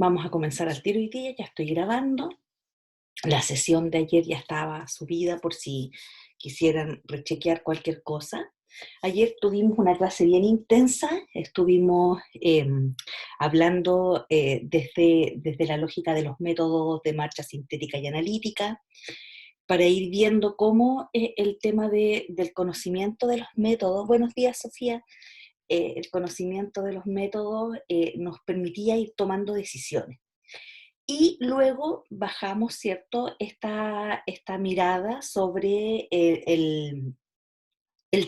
Vamos a comenzar al tiro hoy día, ya estoy grabando. La sesión de ayer ya estaba subida por si quisieran rechequear cualquier cosa. Ayer tuvimos una clase bien intensa, estuvimos hablando desde la lógica de los métodos de marcha sintética y analítica, para ir viendo cómo el tema del conocimiento de los métodos, buenos días Sofía, el conocimiento de los métodos nos permitía ir tomando decisiones. Y luego bajamos, ¿cierto?, esta mirada sobre el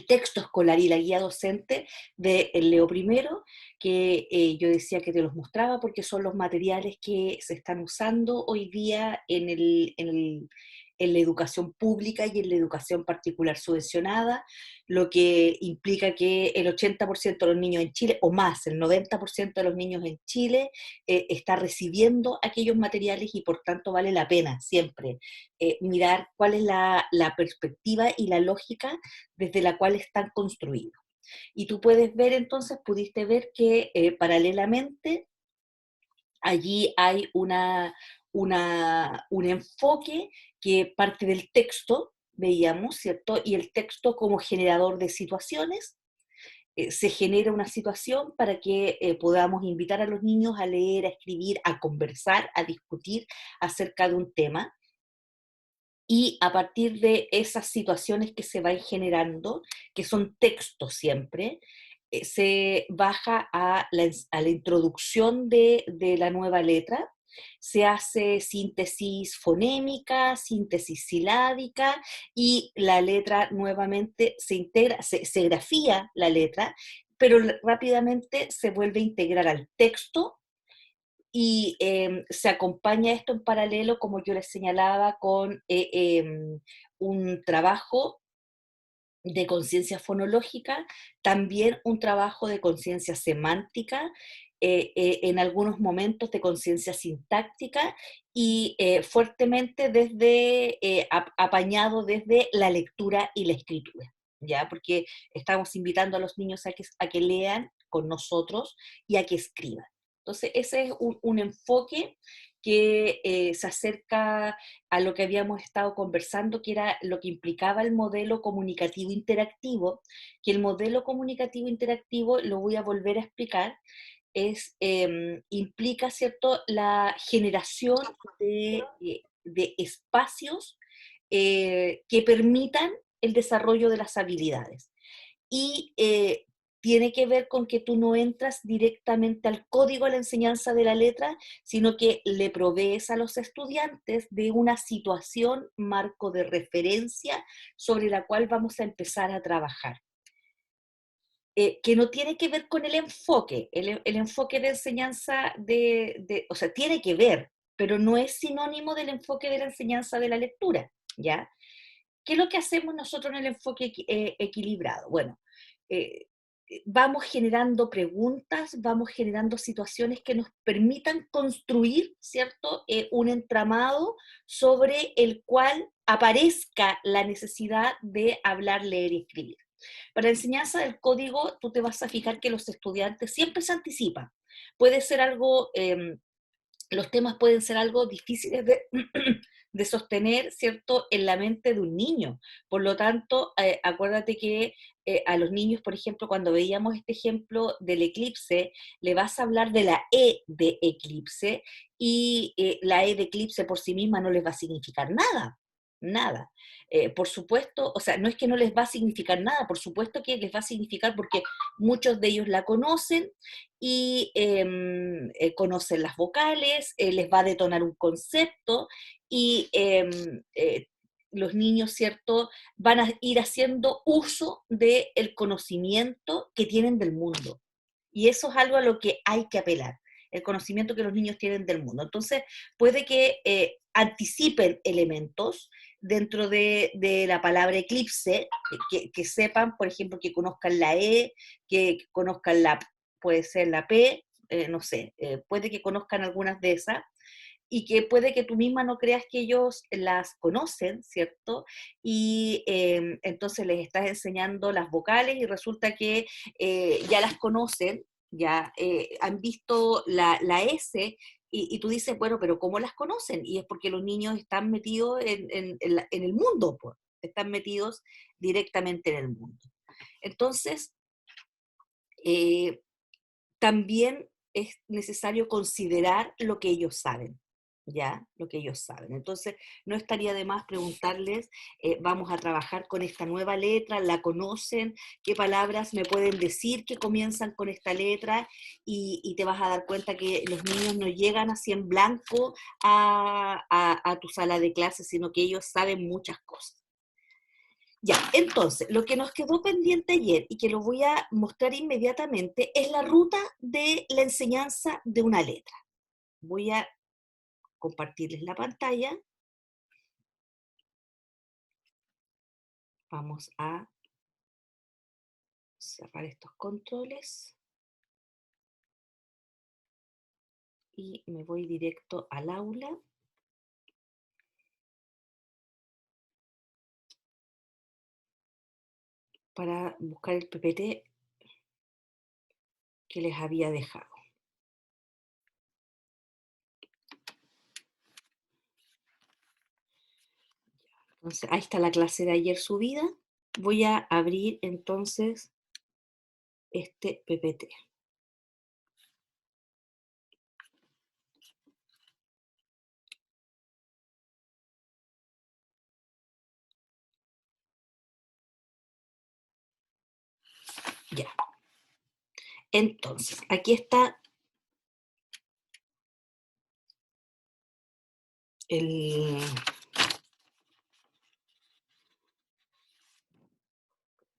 texto escolar y la guía docente de Leo Primero, que yo decía que te los mostraba porque son los materiales que se están usando hoy día en la educación pública y en la educación particular subvencionada, lo que implica que el 80% de los niños en Chile, o más, el 90% de los niños en Chile, está recibiendo aquellos materiales y por tanto vale la pena siempre mirar cuál es la perspectiva y la lógica desde la cual están construidos. Y tú puedes ver entonces, pudiste ver que paralelamente allí hay un enfoque que parte del texto, veíamos, ¿cierto? Y el texto como generador de situaciones, se genera una situación para que podamos invitar a los niños a leer, a escribir, a conversar, a discutir acerca de un tema. Y a partir de esas situaciones que se van generando, que son textos siempre, se baja a la introducción de la nueva letra, se hace síntesis fonémica, síntesis silábica, y la letra nuevamente se integra, se grafía la letra, pero rápidamente se vuelve a integrar al texto y se acompaña esto en paralelo, como yo les señalaba, con un trabajo de conciencia fonológica, también un trabajo de conciencia semántica, en algunos momentos de conciencia sintáctica y fuertemente apañado desde la lectura y la escritura, ¿ya? Porque estamos invitando a los niños a que lean con nosotros y a que escriban. Entonces, ese es un enfoque que se acerca a lo que habíamos estado conversando, que era lo que implicaba el modelo comunicativo interactivo, que el modelo comunicativo interactivo, lo voy a volver a explicar, implica, ¿cierto?, la generación de espacios que permitan el desarrollo de las habilidades. Y tiene que ver con que tú no entras directamente al código de la enseñanza de la letra, sino que le provees a los estudiantes de una situación, marco de referencia sobre la cual vamos a empezar a trabajar. Que no tiene que ver con el enfoque, el enfoque de enseñanza o sea, tiene que ver, pero no es sinónimo del enfoque de la enseñanza de la lectura, ¿ya? ¿Qué es lo que hacemos nosotros en el enfoque equilibrado? Bueno, eh, vamos generando preguntas, vamos generando situaciones que nos permitan construir, ¿cierto?, un entramado sobre el cual aparezca la necesidad de hablar, leer y escribir. Para la enseñanza del código, tú te vas a fijar que los estudiantes siempre se anticipan. Puede ser algo, los temas pueden ser algo difíciles de sostener, ¿cierto?, en la mente de un niño. Por lo tanto, acuérdate que a los niños, por ejemplo, cuando veíamos este ejemplo del eclipse, le vas a hablar de la E de eclipse, y la E de eclipse por sí misma no les va a significar nada, nada. Por supuesto, o sea, no es que no les va a significar nada, por supuesto que les va a significar porque muchos de ellos la conocen y conocen las vocales, les va a detonar un concepto y los niños, ¿cierto?, van a ir haciendo uso del conocimiento que tienen del mundo. Y eso es algo a lo que hay que apelar, el conocimiento que los niños tienen del mundo. Entonces, puede que anticipen elementos dentro de la palabra eclipse, que sepan, por ejemplo, que conozcan la E, que conozcan puede ser la P, no sé, puede que conozcan algunas de esas, y que puede que tú misma no creas que ellos las conocen, ¿cierto? Y entonces les estás enseñando las vocales y resulta que ya las conocen, ya han visto la S, y tú dices, bueno, pero ¿cómo las conocen? Y es porque los niños están metidos en el mundo, pues, están metidos directamente en el mundo. Entonces, eh, también es necesario considerar lo que ellos saben, ¿ya? Lo que ellos saben. Entonces, no estaría de más preguntarles, vamos a trabajar con esta nueva letra, ¿la conocen? ¿Qué palabras me pueden decir que comienzan con esta letra? Y te vas a dar cuenta que los niños no llegan así en blanco a tu sala de clases, sino que ellos saben muchas cosas. Ya, entonces, lo que nos quedó pendiente ayer y que lo voy a mostrar inmediatamente es la ruta de la enseñanza de una letra. Voy a compartirles la pantalla. Vamos a cerrar estos controles y me voy directo al aula para buscar el PPT que les había dejado. Entonces, ahí está la clase de ayer subida. Voy a abrir entonces este PPT. Ya. Entonces, aquí está el...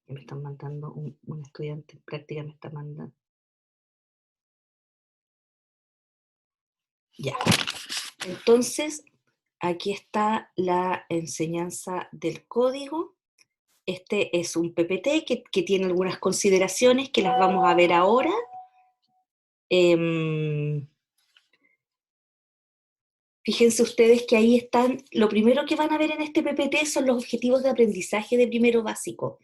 Me están mandando, un estudiante en práctica me está mandando. Ya. Entonces, aquí está la enseñanza del código. Este es un PPT que tiene algunas consideraciones que las vamos a ver ahora. Fíjense ustedes que ahí están, lo primero que van a ver en este PPT son los objetivos de aprendizaje de primero básico.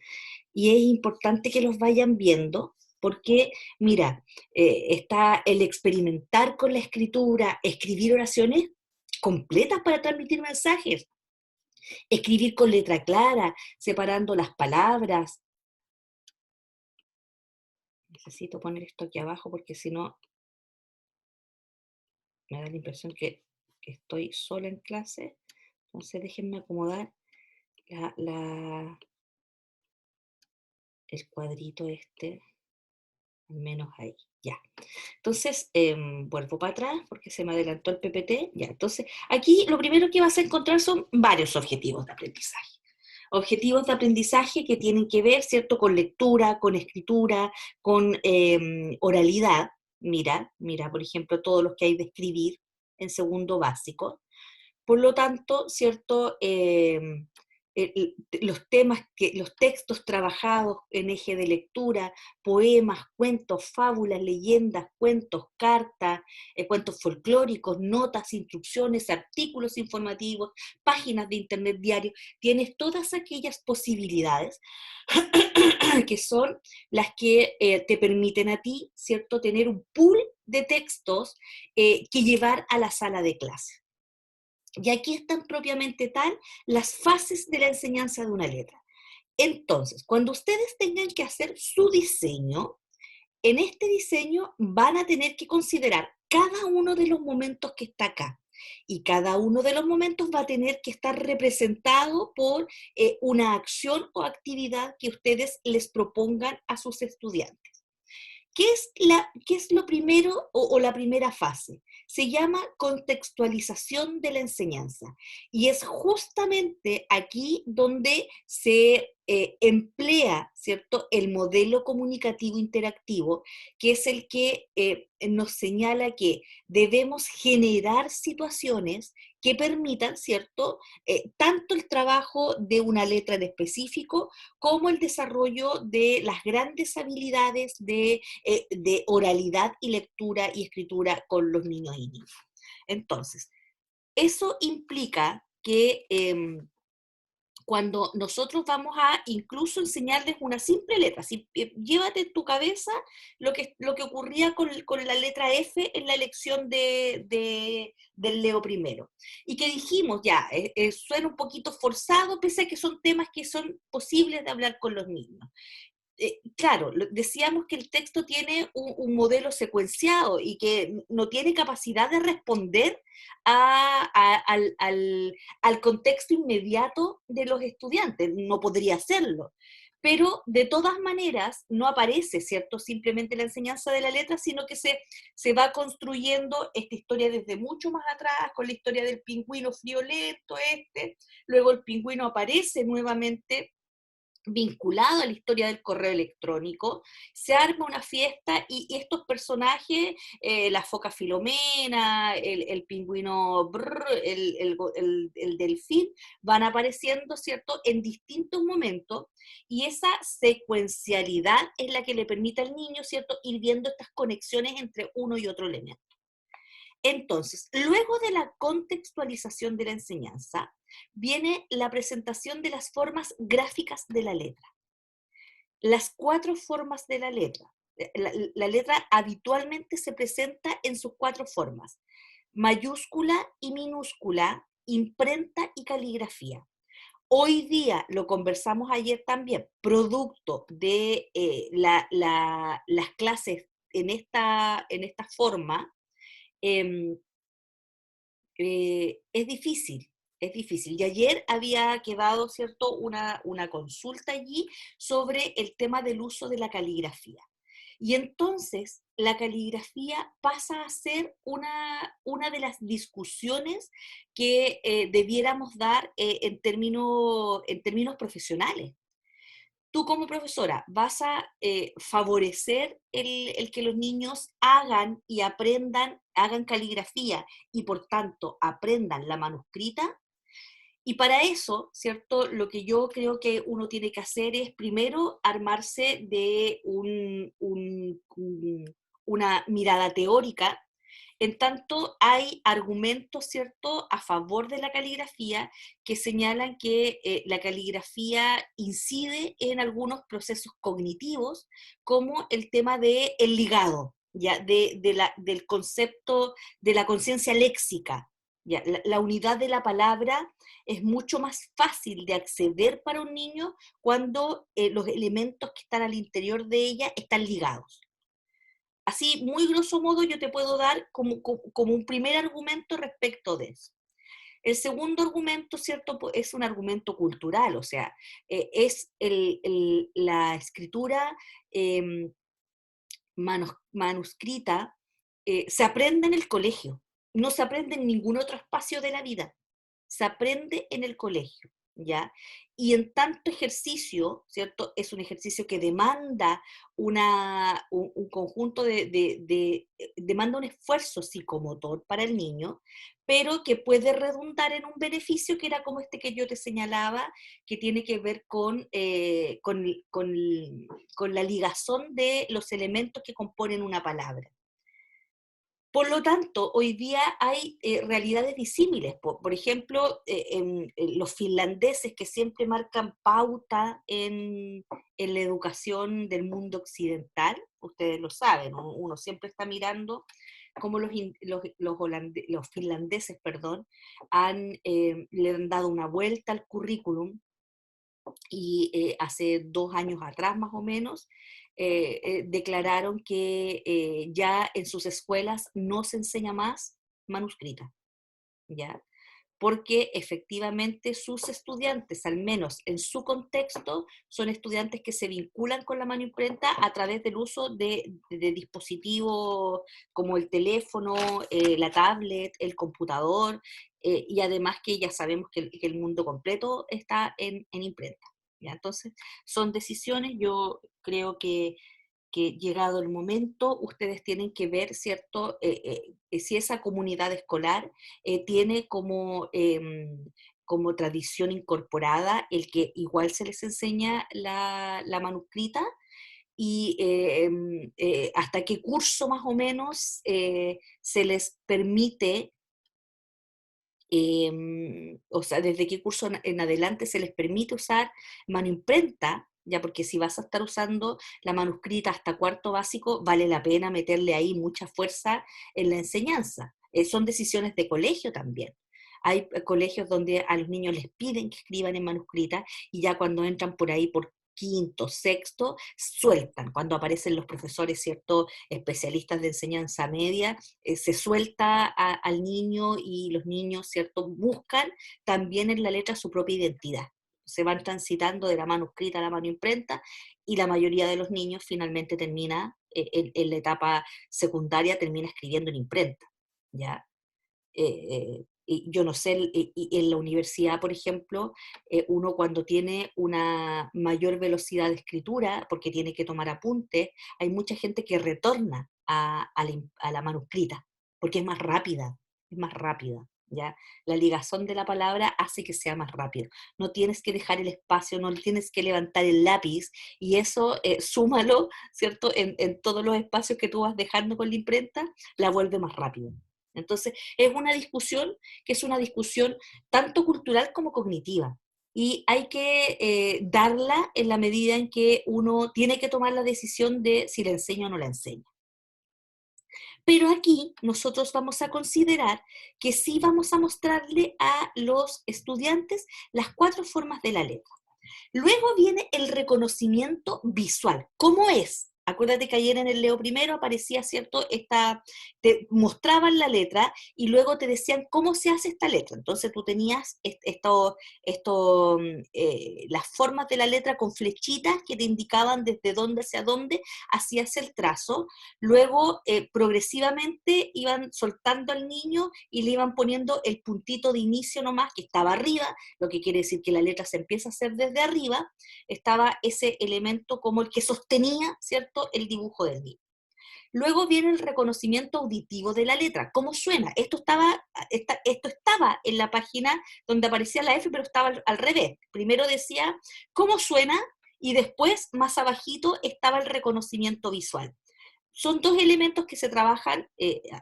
Y es importante que los vayan viendo porque, mira, está el experimentar con la escritura, escribir oraciones completas para transmitir mensajes, escribir con letra clara, separando las palabras. Necesito poner esto aquí abajo porque si no me da la impresión que estoy sola en clase. Entonces déjenme acomodar el cuadrito este, al menos ahí, ya. Entonces, vuelvo para atrás porque se me adelantó el PPT. Ya, entonces, aquí lo primero que vas a encontrar son varios objetivos de aprendizaje. Objetivos de aprendizaje que tienen que ver, ¿cierto?, con lectura, con escritura, con oralidad. Mira, por ejemplo, todos los que hay de escribir en segundo básico. Por lo tanto, ¿cierto? Los temas, los textos trabajados en eje de lectura, poemas, cuentos, fábulas, leyendas, cuentos, cartas, cuentos folclóricos, notas, instrucciones, artículos informativos, páginas de internet diario, tienes todas aquellas posibilidades que son las que te permiten a ti, ¿cierto?, tener un pool de textos que llevar a la sala de clase. Y aquí están propiamente tal las fases de la enseñanza de una letra. Entonces, cuando ustedes tengan que hacer su diseño, en este diseño van a tener que considerar cada uno de los momentos que está acá. Y cada uno de los momentos va a tener que estar representado por una acción o actividad que ustedes les propongan a sus estudiantes. ¿Qué es lo primero o la primera fase? Se llama contextualización de la enseñanza. Y es justamente aquí donde se emplea, ¿cierto?, el modelo comunicativo interactivo, que es el que nos señala que debemos generar situaciones que permitan, ¿cierto?, tanto el trabajo de una letra en específico como el desarrollo de las grandes habilidades de oralidad y lectura y escritura con los niños y niñas. Entonces, eso implica que cuando nosotros vamos a incluso enseñarles una simple letra. Si, llévate en tu cabeza lo que ocurría con la letra F en la elección del Leo primero. Y que dijimos, ya, suena un poquito forzado, pese a que son temas que son posibles de hablar con los niños. Claro, decíamos que el texto tiene un modelo secuenciado y que no tiene capacidad de responder al contexto inmediato de los estudiantes, no podría hacerlo. Pero de todas maneras no aparece, ¿cierto? Simplemente la enseñanza de la letra, sino que se va construyendo esta historia desde mucho más atrás, con la historia del pingüino friolento luego el pingüino aparece nuevamente vinculado a la historia del correo electrónico, se arma una fiesta y estos personajes, la foca Filomena, el pingüino Brr, el delfín, van apareciendo, ¿cierto?, en distintos momentos, y esa secuencialidad es la que le permite al niño, ¿cierto?, ir viendo estas conexiones entre uno y otro elemento. Entonces, luego de la contextualización de la enseñanza, viene la presentación de las formas gráficas de la letra. Las 4 formas de la letra. La letra habitualmente se presenta en sus 4 formas: mayúscula y minúscula, imprenta y caligrafía. Hoy día, lo conversamos ayer también, producto de las clases en esta forma, em, es difícil, es difícil. Y ayer había quedado, ¿cierto?, una consulta allí sobre el tema del uso de la caligrafía. Y entonces la caligrafía pasa a ser una de las discusiones que debiéramos dar en términos profesionales. Tú como profesora vas a favorecer el que los niños hagan y aprendan, hagan caligrafía y por tanto aprendan la manuscrita. Y para eso, ¿cierto? Lo que yo creo que uno tiene que hacer es primero armarse de una mirada teórica. En tanto, hay argumentos, ¿cierto?, a favor de la caligrafía que señalan que la caligrafía incide en algunos procesos cognitivos, como el tema del ligado, ¿ya? Del concepto de la conciencia léxica. ¿Ya? La unidad de la palabra es mucho más fácil de acceder para un niño cuando los elementos que están al interior de ella están ligados. Así, muy grosso modo, yo te puedo dar como un primer argumento respecto de eso. El segundo argumento, ¿cierto?, es un argumento cultural, o sea, es la escritura eh, manuscrita, se aprende en el colegio, no se aprende en ningún otro espacio de la vida, se aprende en el colegio, ¿ya? Y en tanto ejercicio, ¿cierto? Es un ejercicio que demanda un conjunto demanda un esfuerzo psicomotor para el niño, pero que puede redundar en un beneficio que era como este que yo te señalaba, que tiene que ver con la ligazón de los elementos que componen una palabra. Por lo tanto, hoy día hay realidades disímiles. Por ejemplo, los finlandeses que siempre marcan pauta en la educación del mundo occidental, ustedes lo saben, uno siempre está mirando cómo los finlandeses, perdón, le han dado una vuelta al currículum y hace 2 años atrás más o menos declararon que ya en sus escuelas no se enseña más manuscrita, ¿ya? Porque efectivamente sus estudiantes, al menos en su contexto, son estudiantes que se vinculan con la mano imprenta a través del uso de dispositivos como el teléfono, la tablet, el computador, y además que ya sabemos que el mundo completo está en imprenta. ¿Ya? Entonces, son decisiones, yo creo que llegado el momento, ustedes tienen que ver, ¿cierto?, si esa comunidad escolar tiene como tradición incorporada el que igual se les enseña la manuscrita y hasta qué curso más o menos se les permite o sea, desde qué curso en adelante se les permite usar mano imprenta, ya porque si vas a estar usando la manuscrita hasta cuarto básico, vale la pena meterle ahí mucha fuerza en la enseñanza. Son decisiones de colegio también. Hay colegios donde a los niños les piden que escriban en manuscrita y ya cuando entran por ahí por quinto, sexto, sueltan. Cuando aparecen los profesores, ¿cierto?, especialistas de enseñanza media, se suelta al niño y los niños, ¿cierto?, buscan también en la letra su propia identidad. Se van transitando de la manuscrita a la mano imprenta y la mayoría de los niños finalmente termina, en la etapa secundaria, termina escribiendo en imprenta, ¿ya? Y yo no sé, y en la universidad, por ejemplo, uno cuando tiene una mayor velocidad de escritura, porque tiene que tomar apuntes, hay mucha gente que retorna a la manuscrita, porque es más rápida, ¿ya? La ligazón de la palabra hace que sea más rápido. No tienes que dejar el espacio, no tienes que levantar el lápiz, y eso, súmalo, ¿cierto?, en todos los espacios que tú vas dejando con la imprenta, la vuelve más rápido. Entonces, es una discusión que es una discusión tanto cultural como cognitiva. Y hay que darla en la medida en que uno tiene que tomar la decisión de si la enseña o no la enseña. Pero aquí nosotros vamos a considerar que sí vamos a mostrarle a los estudiantes las cuatro formas de la letra. Luego viene el reconocimiento visual. ¿Cómo es? Acuérdate que ayer en el Leo primero aparecía, ¿cierto? Te mostraban la letra y luego te decían cómo se hace esta letra. Entonces tú tenías las formas de la letra con flechitas que te indicaban desde dónde hacia dónde hacías el trazo. Luego, progresivamente iban soltando al niño y le iban poniendo el puntito de inicio nomás, que estaba arriba, lo que quiere decir que la letra se empieza a hacer desde arriba. Estaba ese elemento como el que sostenía, ¿cierto?, el dibujo del niño. Luego viene el reconocimiento auditivo de la letra. ¿Cómo suena? Esto estaba en la página donde aparecía la F, pero estaba al revés. Primero decía cómo suena y después, más abajito, estaba el reconocimiento visual. Son dos elementos que se trabajan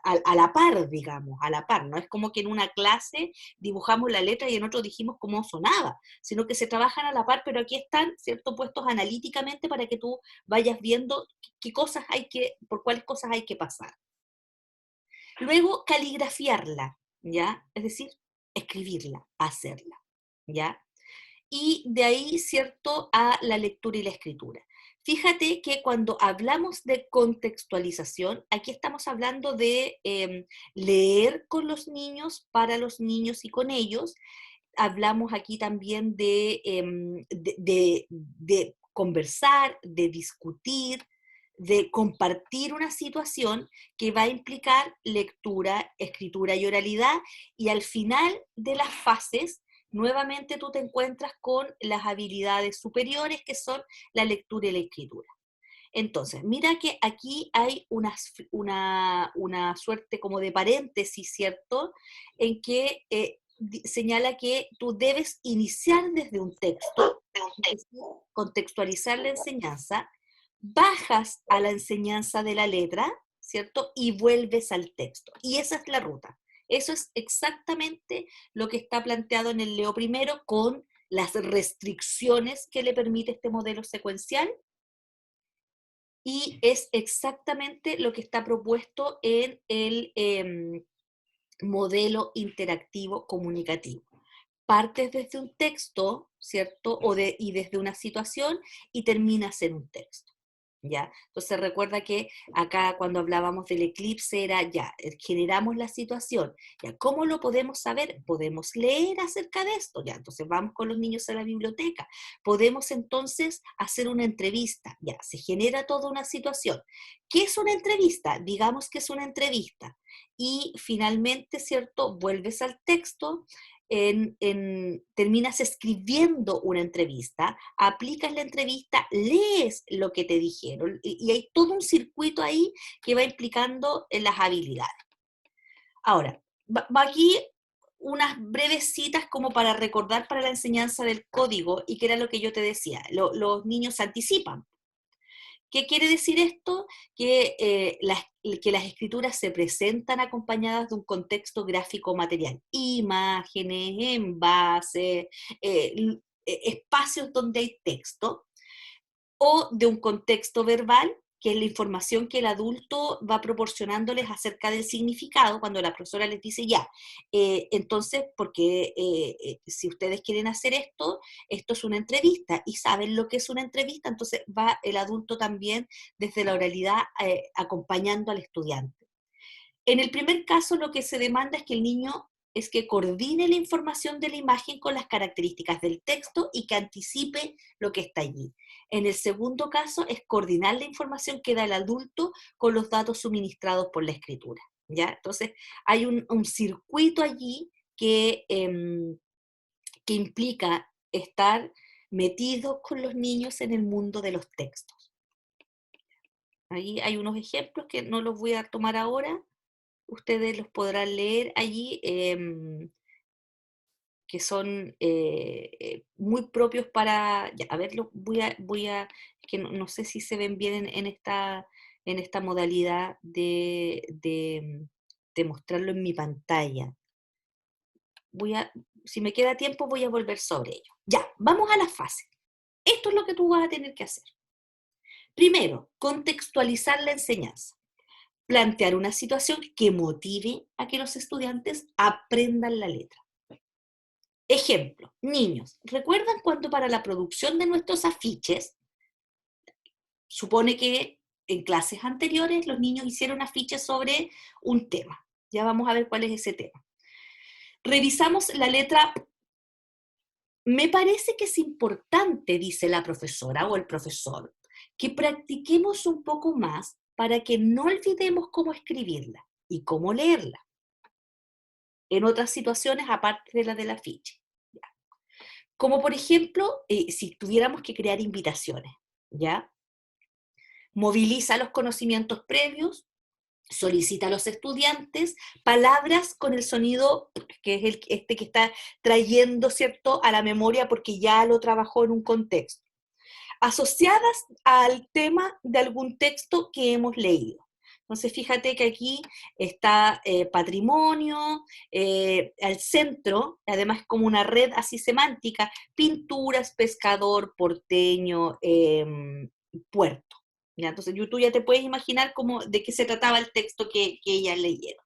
a la par, digamos, a la par. No es como que en una clase dibujamos la letra y en otro dijimos cómo sonaba, sino que se trabajan a la par, pero aquí están, ¿cierto?, puestos analíticamente para que tú vayas viendo qué cosas por cuáles cosas hay que pasar. Luego, caligrafiarla, ¿ya? Es decir, escribirla, hacerla, ¿ya? Y de ahí, ¿cierto?, a la lectura y la escritura. Fíjate que cuando hablamos de contextualización, aquí estamos hablando de leer con los niños, para los niños y con ellos. Hablamos aquí también de conversar, de discutir, de compartir una situación que va a implicar lectura, escritura y oralidad, y al final de las fases, nuevamente tú te encuentras con las habilidades superiores que son la lectura y la escritura. Entonces, mira que aquí hay una suerte como de paréntesis, ¿cierto? En que señala que tú debes iniciar desde un texto, es decir, contextualizar la enseñanza, bajas a la enseñanza de la letra, ¿cierto? Y vuelves al texto. Y esa es la ruta. Eso es exactamente lo que está planteado en el Leo primero con las restricciones que le permite este modelo secuencial, y es exactamente lo que está propuesto en el modelo interactivo comunicativo. Partes desde un texto, ¿cierto? Y desde una situación y terminas en un texto. ¿Ya? Entonces recuerda que acá cuando hablábamos del eclipse era ya, generamos la situación, ya, ¿cómo lo podemos saber? Podemos leer acerca de esto, ya, entonces vamos con los niños a la biblioteca, podemos entonces hacer una entrevista, ya, se genera toda una situación. ¿Qué es una entrevista? Digamos que es una entrevista. Y finalmente, ¿cierto? Vuelves al texto, terminas escribiendo una entrevista, aplicas la entrevista, lees lo que te dijeron y hay todo un circuito ahí que va implicando las habilidades. Ahora, va aquí unas breves citas como para recordar para la enseñanza del código y que era lo que yo te decía, los niños se anticipan. ¿Qué quiere decir esto? Que las escrituras se presentan acompañadas de un contexto gráfico material, imágenes, envases, espacios donde hay texto, o de un contexto verbal, que es la información que el adulto va proporcionándoles acerca del significado, cuando la profesora les dice, ya, entonces, porque si ustedes quieren hacer esto, esto es una entrevista, y saben lo que es una entrevista, entonces va el adulto también desde la oralidad acompañando al estudiante. En el primer caso, lo que se demanda es que el niño es que coordine la información de la imagen con las características del texto y que anticipe lo que está allí. En el segundo caso, es coordinar la información que da el adulto con los datos suministrados por la escritura, ¿ya? Entonces, hay un circuito allí que implica estar metidos con los niños en el mundo de los textos. Ahí hay unos ejemplos que no los voy a tomar ahora, ustedes los podrán leer allí, que son muy propios para, ya, a ver, que no sé si se ven bien en esta modalidad de mostrarlo en mi pantalla. Si me queda tiempo, voy a volver sobre ello. Ya, vamos a la fase. Esto es lo que tú vas a tener que hacer. Primero, contextualizar la enseñanza. Plantear una situación que motive a que los estudiantes aprendan la letra. Ejemplo, niños, ¿recuerdan cuando para la producción de nuestros afiches, supone que en clases anteriores los niños hicieron afiches sobre un tema? Ya vamos a ver cuál es ese tema. Revisamos la letra. Me parece que es importante, dice la profesora o el profesor, que practiquemos un poco más para que no olvidemos cómo escribirla y cómo leerla en otras situaciones aparte de la del afiche. ¿Ya? Como por ejemplo, si tuviéramos que crear invitaciones, ¿ya? Moviliza los conocimientos previos, solicita a los estudiantes palabras con el sonido que es este que está trayendo, ¿cierto?, a la memoria porque ya lo trabajó en un contexto, asociadas al tema de algún texto que hemos leído. Entonces, fíjate que aquí está patrimonio, al centro, además como una red así semántica, pinturas, pescador, porteño, puerto. ¿Ya? Entonces, tú ya te puedes imaginar cómo, de qué se trataba el texto que ellas leyeron,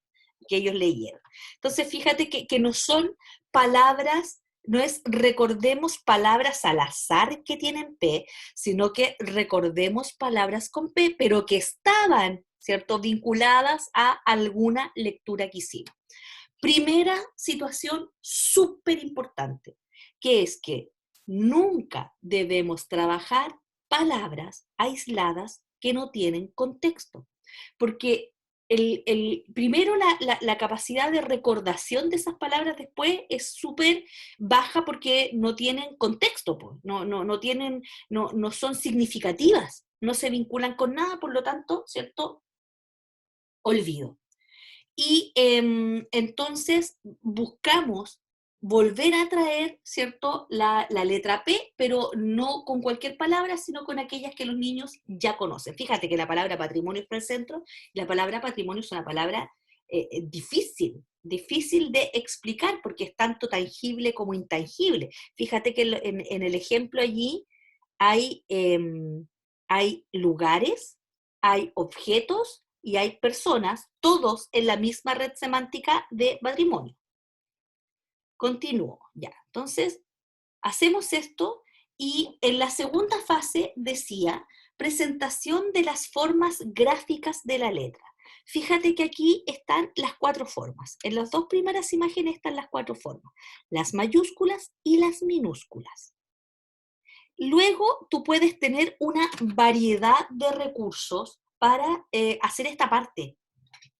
que ellos leyeron. Entonces, fíjate que no son palabras, no es recordemos palabras al azar que tienen P, sino que recordemos palabras con P, pero que estaban, ¿cierto?, vinculadas a alguna lectura que hicimos. Primera situación súper importante, que es que nunca debemos trabajar palabras aisladas que no tienen contexto, porque primero la capacidad de recordación de esas palabras después es súper baja porque no tienen contexto, pues, no son significativas, no se vinculan con nada, por lo tanto, ¿cierto? Olvido. Y entonces buscamos volver a traer, ¿cierto?, la letra P, pero no con cualquier palabra, sino con aquellas que los niños ya conocen. Fíjate que la palabra patrimonio está al centro, y la palabra patrimonio es una palabra difícil de explicar, porque es tanto tangible como intangible. Fíjate que en el ejemplo allí hay lugares, hay objetos y hay personas, todos en la misma red semántica de patrimonio. Continúo, ya. Entonces, hacemos esto y en la segunda fase decía presentación de las formas gráficas de la letra. Fíjate que aquí están las 4 formas. En las 2 primeras imágenes están las 4 formas, las mayúsculas y las minúsculas. Luego tú puedes tener una variedad de recursos para hacer esta parte.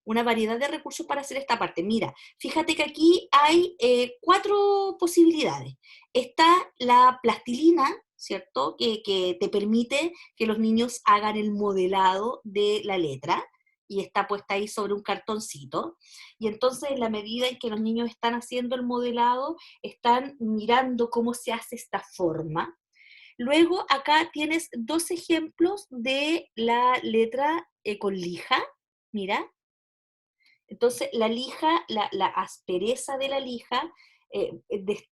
Una variedad de recursos para hacer esta parte. Mira, fíjate que aquí hay 4 posibilidades. Está la plastilina, ¿cierto? Que te permite que los niños hagan el modelado de la letra y está puesta ahí sobre un cartoncito. Y entonces, en la medida en que los niños están haciendo el modelado, están mirando cómo se hace esta forma. Luego acá tienes dos ejemplos de la letra con lija, mira. Entonces la lija, la aspereza de la lija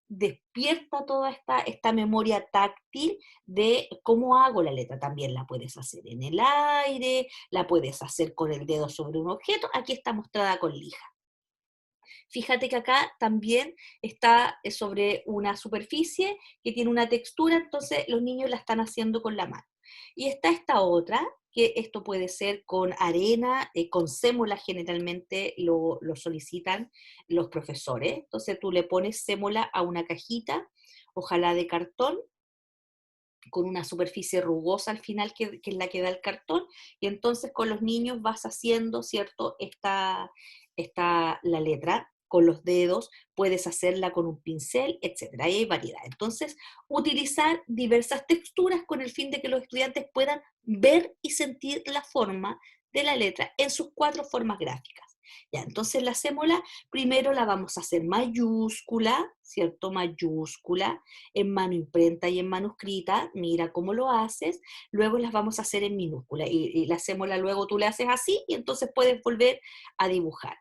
despierta toda esta memoria táctil de cómo hago la letra. También la puedes hacer en el aire, la puedes hacer con el dedo sobre un objeto. Aquí está mostrada con lija. Fíjate que acá también está sobre una superficie que tiene una textura, entonces los niños la están haciendo con la mano. Y está esta otra, que esto puede ser con arena, con sémola generalmente lo solicitan los profesores. Entonces tú le pones sémola a una cajita, ojalá de cartón, con una superficie rugosa al final, que es la que da el cartón, y entonces con los niños vas haciendo, ¿cierto? La letra con los dedos, puedes hacerla con un pincel, etcétera. Ahí hay variedad. Entonces, utilizar diversas texturas con el fin de que los estudiantes puedan ver y sentir la forma de la letra en sus cuatro formas gráficas. Ya, entonces la sémola primero la vamos a hacer mayúscula, ¿cierto? Mayúscula, en mano imprenta y en manuscrita, mira cómo lo haces, luego las vamos a hacer en minúscula y la sémola luego tú le haces así y entonces puedes volver a dibujar.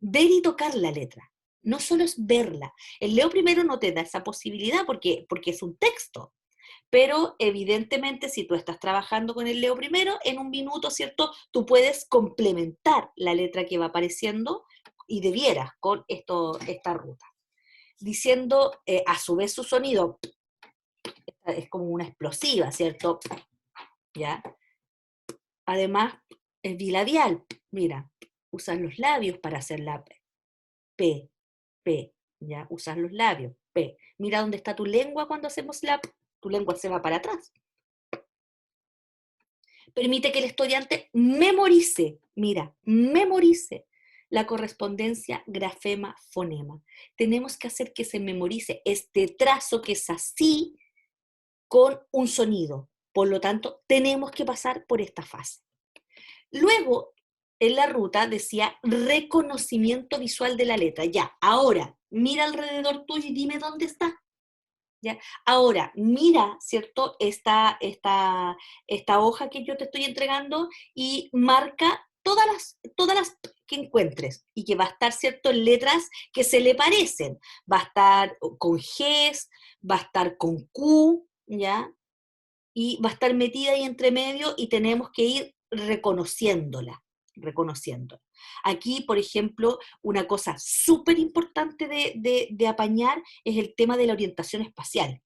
Ver y tocar la letra, no solo es verla. El Leo primero no te da esa posibilidad porque es un texto, pero evidentemente si tú estás trabajando con el Leo primero, en un minuto, ¿cierto? Tú puedes complementar la letra que va apareciendo y debieras con esta ruta. Diciendo a su vez su sonido, es como una explosiva, ¿cierto? ¿Ya? Además, es bilabial, mira, usas los labios para hacer la P, P, ¿ya? Usas los labios, P. Mira dónde está tu lengua cuando hacemos la P, tu lengua se va para atrás. Permite que el estudiante memorice, mira, memorice la correspondencia grafema-fonema. Tenemos que hacer que se memorice este trazo que es así con un sonido. Por lo tanto, tenemos que pasar por esta fase. Luego, en la ruta decía reconocimiento visual de la letra. Ya, ahora, mira alrededor tuyo y dime dónde está. ¿Ya? Ahora, mira, ¿cierto? Esta hoja que yo te estoy entregando y marca todas las que encuentres y que va a estar, ¿cierto? En letras que se le parecen. Va a estar con Gs, va a estar con Q, ¿ya? Y va a estar metida ahí entre medio y tenemos que ir reconociéndola. Aquí, por ejemplo, una cosa súper importante de apañar es el tema de la orientación espacial,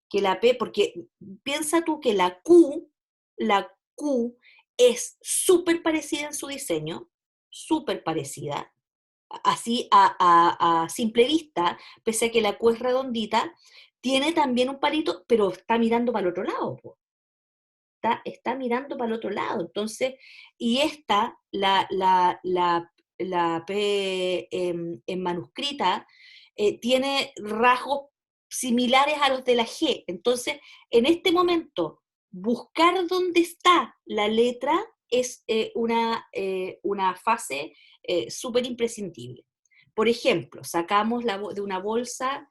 que la P, porque piensa tú que la Q es súper parecida en su diseño, súper parecida, así a simple vista, pese a que la Q es redondita, tiene también un palito, pero está mirando para el otro lado, po. Está mirando para el otro lado. Entonces, y esta, la P en manuscrita, tiene rasgos similares a los de la G. Entonces, en este momento, buscar dónde está la letra es una fase súper imprescindible. Por ejemplo, sacamos de una bolsa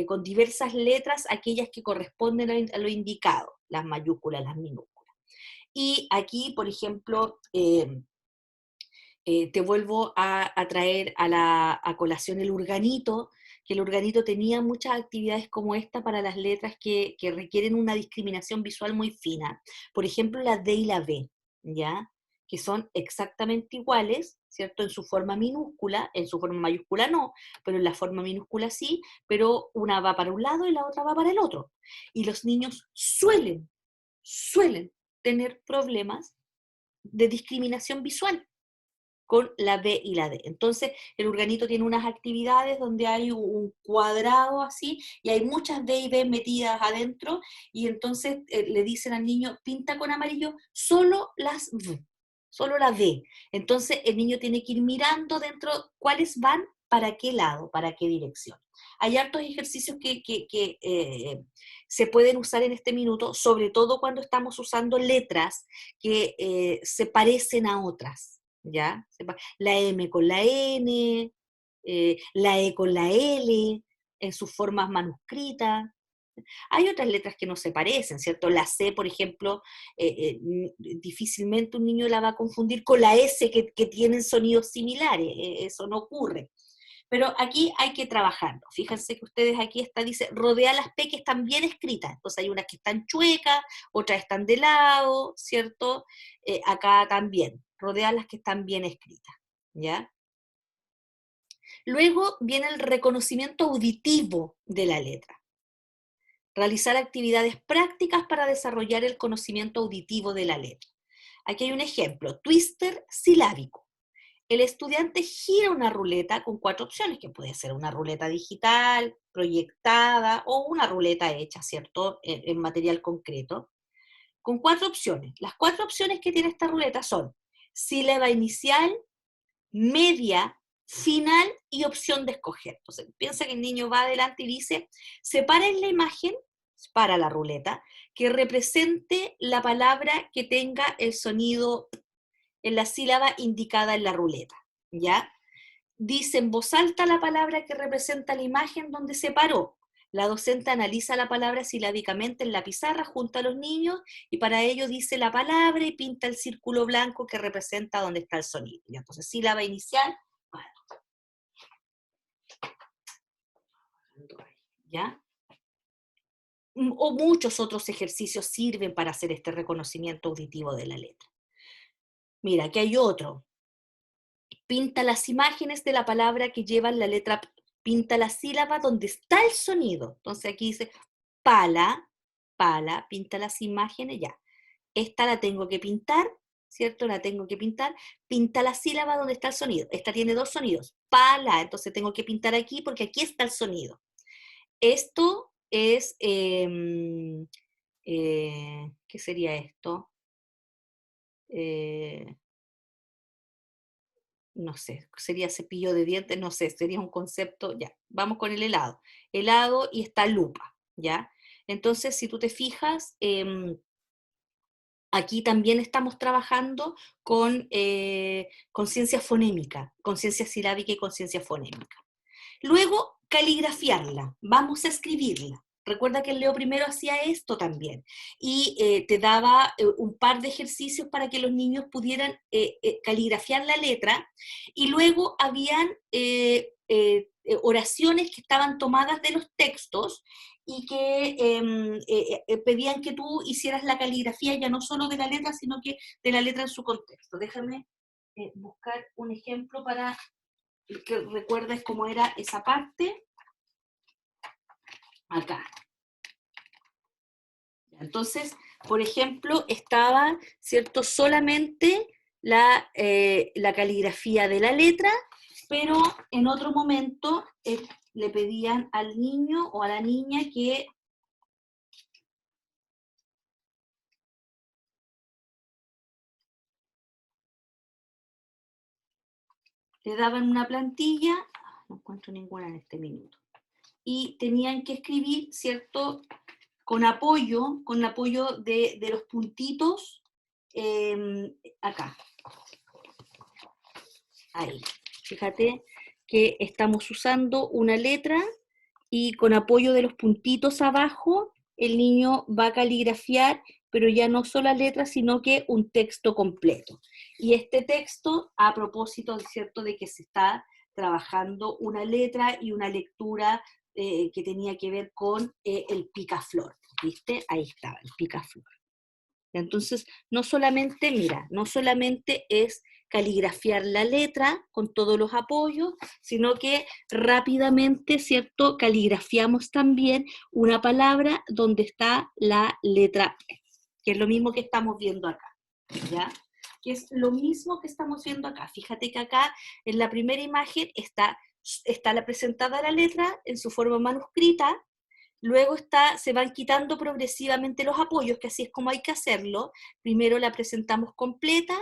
con diversas letras, aquellas que corresponden a lo indicado, las mayúsculas, las minúsculas. Y aquí, por ejemplo, te vuelvo a traer a colación el organito, que el organito tenía muchas actividades como esta para las letras que requieren una discriminación visual muy fina. Por ejemplo, la D y la B, ¿ya? Que son exactamente iguales, ¿cierto? En su forma minúscula, en su forma mayúscula no, pero en la forma minúscula sí, pero una va para un lado y la otra va para el otro. Y los niños suelen tener problemas de discriminación visual con la B y la D. Entonces, el organito tiene unas actividades donde hay un cuadrado así y hay muchas D y B metidas adentro y entonces le dicen al niño, pinta con amarillo solo las V, solo la D. Entonces, el niño tiene que ir mirando dentro cuáles van para qué lado, para qué dirección. Hay hartos ejercicios que se pueden usar en este minuto, sobre todo cuando estamos usando letras que se parecen a otras. ¿Ya? La M con la N, la E con la L, en sus formas manuscritas. Hay otras letras que no se parecen, ¿cierto? La C, por ejemplo, difícilmente un niño la va a confundir con la S que tienen sonidos similares, eso no ocurre. Pero aquí hay que trabajarlo. Fíjense que ustedes aquí dice, rodea las P que están bien escritas. Entonces hay unas que están chuecas, otras están de lado, ¿cierto? Acá también, rodea las que están bien escritas, ¿ya? Luego viene el reconocimiento auditivo de la letra. Realizar actividades prácticas para desarrollar el conocimiento auditivo de la letra. Aquí hay un ejemplo, twister silábico. El estudiante gira una ruleta con 4 opciones, que puede ser una ruleta digital, proyectada, o una ruleta hecha, ¿cierto?, en material concreto, con 4 opciones. Las 4 opciones que tiene esta ruleta son sílaba inicial, media, final y opción de escoger. Entonces, piensa que el niño va adelante y dice, separa en la imagen, para la ruleta, que represente la palabra que tenga el sonido en la sílaba indicada en la ruleta, ¿ya? Dice en voz alta la palabra que representa la imagen donde se paró. La docente analiza la palabra silábicamente en la pizarra junto a los niños y para ello dice la palabra y pinta el círculo blanco que representa donde está el sonido. ¿Ya? Entonces, sílaba inicial, ¿ya? O muchos otros ejercicios sirven para hacer este reconocimiento auditivo de la letra. Mira, aquí hay otro. Pinta las imágenes de la palabra que llevan la letra, pinta la sílaba donde está el sonido. Entonces aquí dice pala, pala, pinta las imágenes, ya. Esta la tengo que pintar, ¿cierto? La tengo que pintar. Pinta la sílaba donde está el sonido. Esta tiene 2 sonidos, pala, entonces tengo que pintar aquí porque aquí está el sonido. Esto es, ¿qué sería esto? No sé, sería cepillo de dientes, no sé, sería un concepto, ya, vamos con el helado. Helado y está lupa, ¿ya? Entonces, si tú te fijas, aquí también estamos trabajando con conciencia fonémica, conciencia silábica y conciencia fonémica. Luego, caligrafiarla, vamos a escribirla. Recuerda que el Leo primero hacía esto también y te daba un par de ejercicios para que los niños pudieran caligrafiar la letra y luego habían oraciones que estaban tomadas de los textos y que pedían que tú hicieras la caligrafía ya no solo de la letra, sino que de la letra en su contexto. Déjame buscar un ejemplo para que recuerdes cómo era esa parte, acá. Entonces, por ejemplo, estaba, ¿cierto?, solamente la caligrafía de la letra, pero en otro momento le pedían al niño o a la niña que le daban una plantilla, no encuentro ninguna en este minuto, y tenían que escribir, ¿cierto?, con apoyo de los puntitos, acá, ahí. Fíjate que estamos usando una letra y con apoyo de los puntitos abajo, el niño va a caligrafiar, pero ya no solo la letra, sino que un texto completo. Y este texto, a propósito, ¿cierto?, de que se está trabajando una letra y una lectura que tenía que ver con el picaflor, ¿viste? Ahí estaba, el picaflor. Entonces, no solamente, mira, no solamente es caligrafiar la letra con todos los apoyos, sino que rápidamente, ¿cierto?, caligrafiamos también una palabra donde está la letra P, que es lo mismo que estamos viendo acá, ¿ya? Que es lo mismo que estamos viendo acá. Fíjate que acá, en la primera imagen, está la presentada la letra en su forma manuscrita. Luego se van quitando progresivamente los apoyos, que así es como hay que hacerlo. Primero la presentamos completa,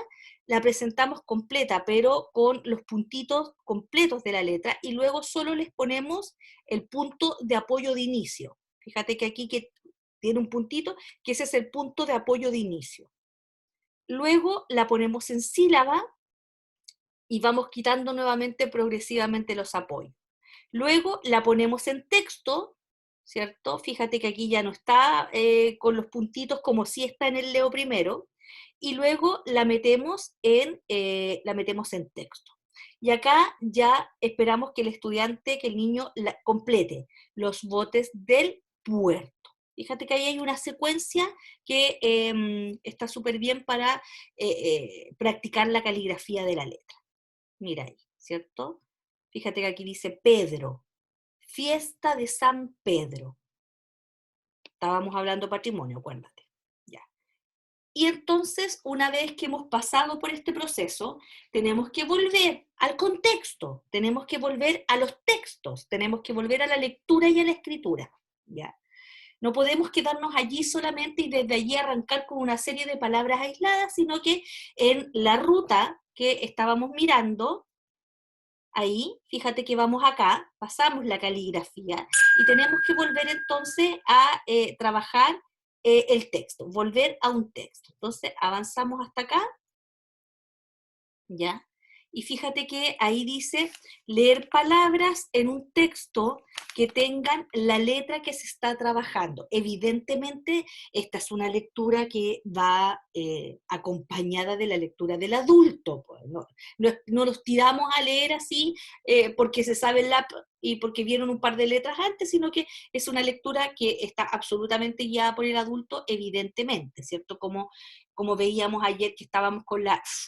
pero con los puntitos completos de la letra, y luego solo les ponemos el punto de apoyo de inicio. Fíjate que aquí que tiene un puntito, que ese es el punto de apoyo de inicio. Luego la ponemos en sílaba y vamos quitando nuevamente progresivamente los apoyos. Luego la ponemos en texto ¿cierto? Fíjate que aquí ya no está con los puntitos como si está en el Leo primero, y luego la metemos en texto. Y acá ya esperamos que el estudiante, que el niño complete los botes del puerto. Fíjate que ahí hay una secuencia que está súper bien para practicar la caligrafía de la letra. Mira ahí, ¿cierto? Fíjate que aquí dice Pedro, fiesta de San Pedro. Estábamos hablando patrimonio, acuérdate. Ya. Y entonces, una vez que hemos pasado por este proceso, tenemos que volver al contexto, tenemos que volver a los textos, tenemos que volver a la lectura y a la escritura. ¿Ya? No podemos quedarnos allí solamente y desde allí arrancar con una serie de palabras aisladas, sino que en la ruta que estábamos mirando, ahí, fíjate que vamos acá, pasamos la caligrafía y tenemos que volver entonces a trabajar el texto, volver a un texto. Entonces avanzamos hasta acá, ¿ya? Y fíjate que ahí dice leer palabras en un texto que tengan la letra que se está trabajando. Evidentemente, esta es una lectura que va acompañada de la lectura del adulto. Pues, no los tiramos a leer así porque se sabe el lap y porque vieron un par de letras antes, sino que es una lectura que está absolutamente guiada por el adulto, evidentemente, ¿cierto? Como veíamos ayer que estábamos con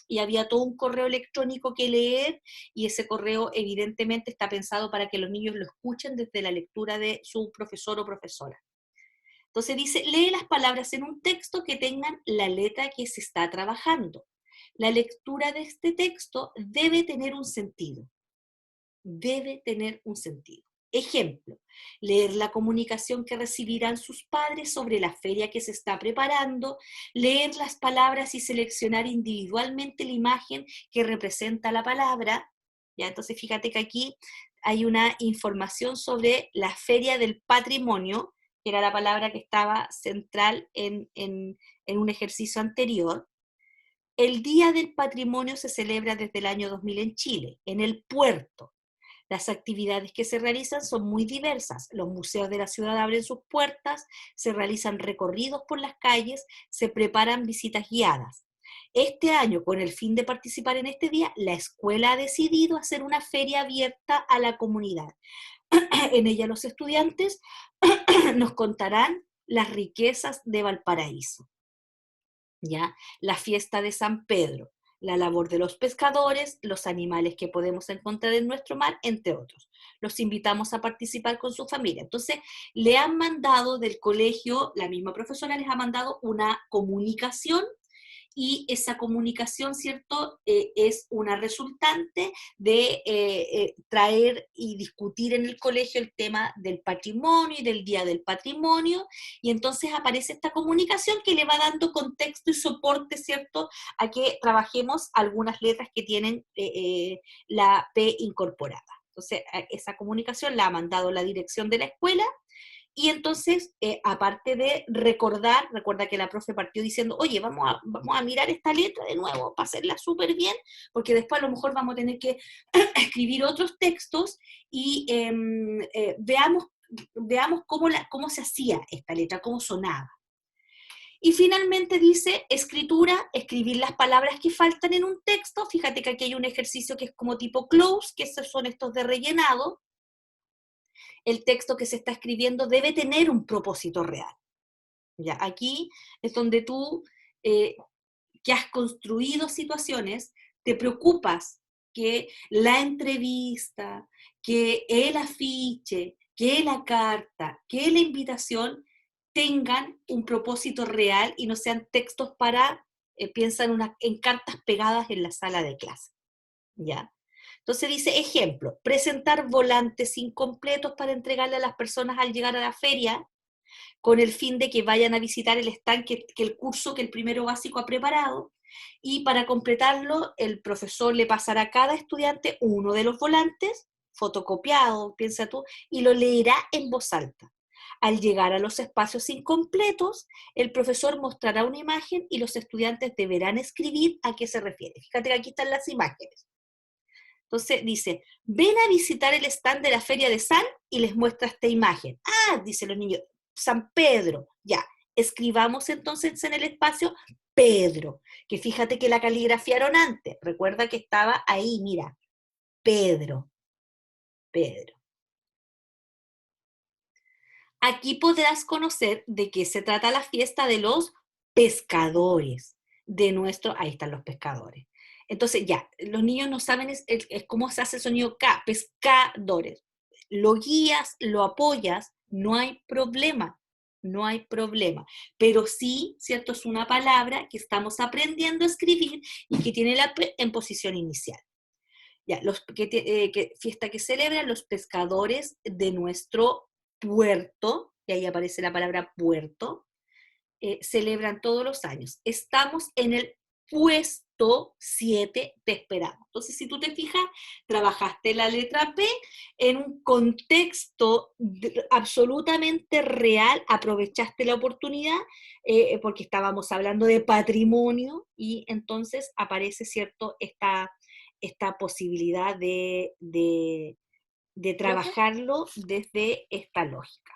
y había todo un correo electrónico que leer, y ese correo evidentemente está pensado para que los niños lo escuchen desde la lectura de su profesor o profesora. Entonces dice, lee las palabras en un texto que tengan la letra que se está trabajando. La lectura de este texto debe tener un sentido. Debe tener un sentido. Ejemplo, leer la comunicación que recibirán sus padres sobre la feria que se está preparando, leer las palabras y seleccionar individualmente la imagen que representa la palabra. ¿Ya? Entonces fíjate que aquí hay una información sobre la feria del patrimonio, que era la palabra que estaba central en un ejercicio anterior. El Día del Patrimonio se celebra desde el año 2000 en Chile, en el puerto. Las actividades que se realizan son muy diversas. Los museos de la ciudad abren sus puertas, se realizan recorridos por las calles, se preparan visitas guiadas. Este año, con el fin de participar en este día, la escuela ha decidido hacer una feria abierta a la comunidad. En ella los estudiantes nos contarán las riquezas de Valparaíso. ¿Ya? La fiesta de San Pedro, la labor de los pescadores, los animales que podemos encontrar en nuestro mar, entre otros. Los invitamos a participar con su familia. Entonces, le han mandado del colegio, la misma profesora les ha mandado una comunicación, y esa comunicación, ¿cierto?, es una resultante de traer y discutir en el colegio el tema del patrimonio y del Día del Patrimonio, y entonces aparece esta comunicación que le va dando contexto y soporte, ¿cierto?, a que trabajemos algunas letras que tienen la P incorporada. Entonces, esa comunicación la ha mandado la dirección de la escuela. Y entonces, aparte de recordar, recuerda que la profe partió diciendo, oye, vamos a mirar esta letra de nuevo para hacerla súper bien, porque después a lo mejor vamos a tener que escribir otros textos y veamos cómo se hacía esta letra, cómo sonaba. Y finalmente dice, escritura, escribir las palabras que faltan en un texto. Fíjate que aquí hay un ejercicio que es como tipo close, que esos son estos de rellenado. El texto que se está escribiendo debe tener un propósito real. ¿Ya? Aquí es donde tú, que has construido situaciones, te preocupas que la entrevista, que el afiche, que la carta, que la invitación tengan un propósito real y no sean textos para, piensa en cartas pegadas en la sala de clase. ¿Ya? Entonces dice, ejemplo, presentar volantes incompletos para entregarle a las personas al llegar a la feria, con el fin de que vayan a visitar el stand que el curso, que el primero básico ha preparado, y para completarlo, el profesor le pasará a cada estudiante uno de los volantes, fotocopiado, piensa tú, y lo leerá en voz alta. Al llegar a los espacios incompletos, el profesor mostrará una imagen y los estudiantes deberán escribir a qué se refiere. Fíjate que aquí están las imágenes. Entonces dice, ven a visitar el stand de la Feria de San, y les muestra esta imagen. Ah, dicen los niños, San Pedro, ya. Escribamos entonces en el espacio Pedro, que fíjate que la caligrafiaron antes. Recuerda que estaba ahí, mira, Pedro, Pedro. Aquí podrás conocer de qué se trata la fiesta de los pescadores, de nuestro, ahí están los pescadores. Entonces ya, los niños no saben cómo se hace el sonido K, pescadores. Lo guías, lo apoyas, no hay problema, no hay problema. Pero sí, ¿cierto? Es una palabra que estamos aprendiendo a escribir y que tiene la P en posición inicial. Ya, fiesta que celebran los pescadores de nuestro puerto, y ahí aparece la palabra puerto, celebran todos los años. Estamos en el puesto 7, te esperamos. Entonces, si tú te fijas, trabajaste la letra P en un contexto absolutamente real, aprovechaste la oportunidad, porque estábamos hablando de patrimonio, y entonces aparece, ¿cierto?, esta posibilidad de trabajarlo desde esta lógica.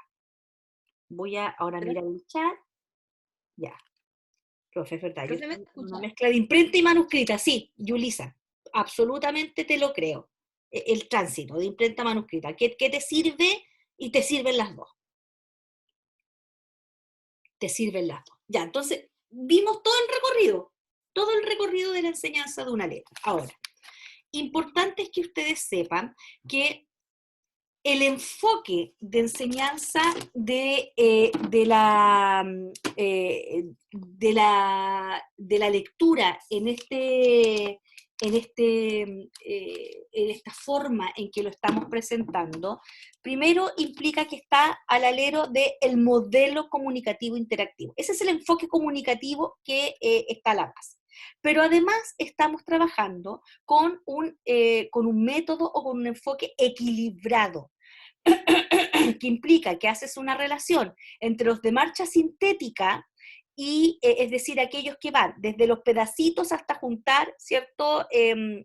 Voy a ahora mirar el chat. Ya, profe, es verdad. Profe, ¿me Una escucha? mezcla de imprenta y manuscrita, sí, Yulisa, absolutamente te lo creo. El tránsito de imprenta a manuscrita, ¿qué te sirve? Y te sirven las dos. Te sirven las dos. Ya, entonces, vimos todo el recorrido de la enseñanza de una letra. Ahora, importante es que ustedes sepan que el enfoque de enseñanza de la lectura en esta forma en que lo estamos presentando, primero implica que está al alero del modelo comunicativo interactivo. Ese es el enfoque comunicativo que está a la base. Pero además estamos trabajando con un método o con un enfoque equilibrado, que implica que haces una relación entre los de marcha sintética y, es decir, aquellos que van desde los pedacitos hasta juntar, ¿cierto?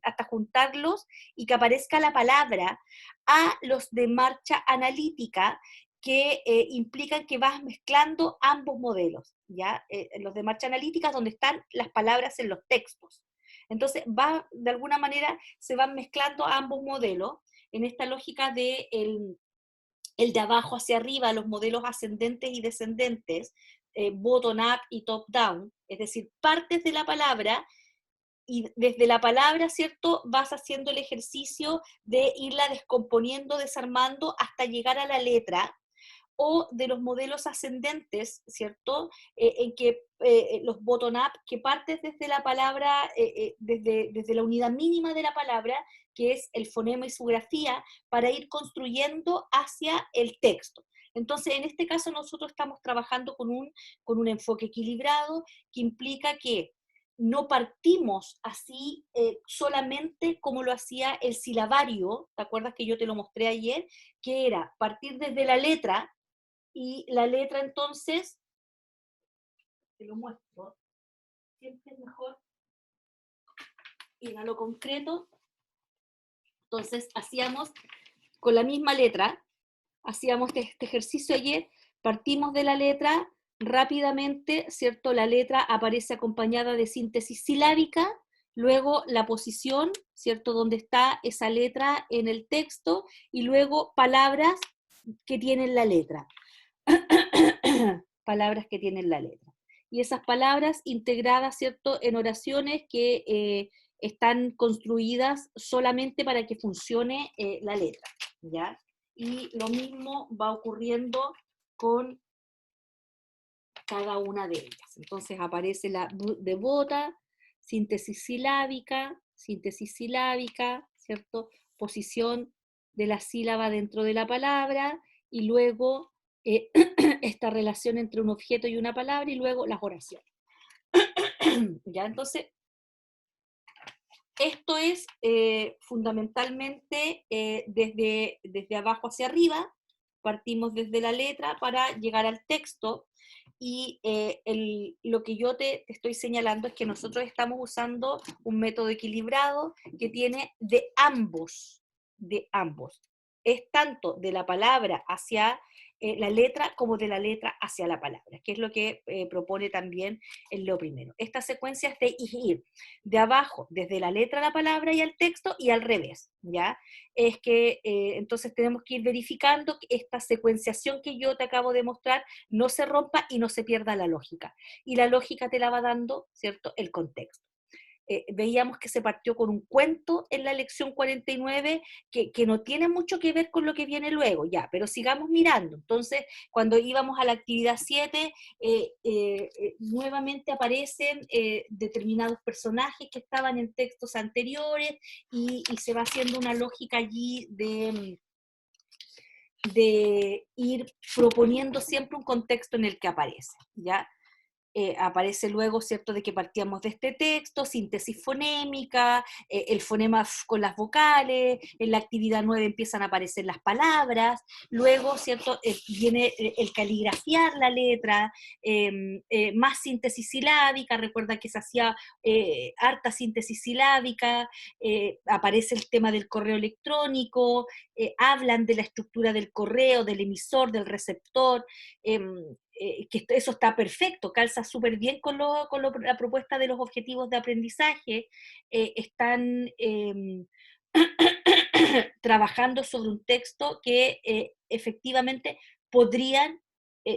Hasta juntarlos y que aparezca la palabra, a los de marcha analítica, que implican que vas mezclando ambos modelos, ¿ya? Los de marcha analítica donde están las palabras en los textos. Entonces, de alguna manera se van mezclando ambos modelos en esta lógica de el de abajo hacia arriba, los modelos ascendentes y descendentes, bottom-up y top-down, es decir, partes de la palabra y desde la palabra, ¿cierto?, vas haciendo el ejercicio de irla descomponiendo, desarmando hasta llegar a la letra, o de los modelos ascendentes, ¿cierto? En que los bottom-up, que partes desde la palabra, desde la unidad mínima de la palabra, que es el fonema y su grafía, para ir construyendo hacia el texto. Entonces, en este caso nosotros estamos trabajando con un enfoque equilibrado, que implica que no partimos así solamente como lo hacía el silabario, ¿te acuerdas que yo te lo mostré ayer? Que era partir desde la letra, y la letra entonces, te lo muestro, siempre es mejor ir a lo concreto. Entonces hacíamos con la misma letra, hacíamos este ejercicio ayer, partimos de la letra rápidamente, ¿cierto? La letra aparece acompañada de síntesis silábica, luego la posición, ¿cierto? Donde está esa letra en el texto, y luego palabras que tienen la letra. Palabras que tienen la letra. Y esas palabras integradas, ¿cierto?, en oraciones que están construidas solamente para que funcione la letra, ¿ya? Y lo mismo va ocurriendo con cada una de ellas. Entonces aparece la de bota, síntesis silábica, ¿cierto? Posición de la sílaba dentro de la palabra, y luego esta relación entre un objeto y una palabra, y luego las oraciones. ¿Ya? Entonces, esto es fundamentalmente desde abajo hacia arriba, partimos desde la letra para llegar al texto, y lo que yo te estoy señalando es que nosotros estamos usando un método equilibrado que tiene de ambos, es tanto de la palabra hacia la letra como de la letra hacia la palabra, que es lo que propone también el Leo primero. Esta secuencia es de ir de abajo, desde la letra a la palabra y al texto, y al revés, ¿ya? Es que entonces tenemos que ir verificando que esta secuenciación que yo te acabo de mostrar no se rompa y no se pierda la lógica. Y la lógica te la va dando, ¿cierto?, el contexto. Veíamos que se partió con un cuento en la lección 49 que no tiene mucho que ver con lo que viene luego, ya, pero sigamos mirando. Entonces, cuando íbamos a la actividad 7, nuevamente aparecen determinados personajes que estaban en textos anteriores y se va haciendo una lógica allí de ir proponiendo siempre un contexto en el que aparece, ¿ya? Aparece luego, ¿cierto?, de que partíamos de este texto, síntesis fonémica, el fonema con las vocales, en la actividad 9 empiezan a aparecer las palabras, luego, ¿cierto?, viene el caligrafiar la letra, más síntesis silábica, recuerda que se hacía harta síntesis silábica, aparece el tema del correo electrónico, hablan de la estructura del correo, del emisor, del receptor, que eso está perfecto, calza súper bien con la propuesta de los objetivos de aprendizaje, están trabajando sobre un texto que efectivamente podrían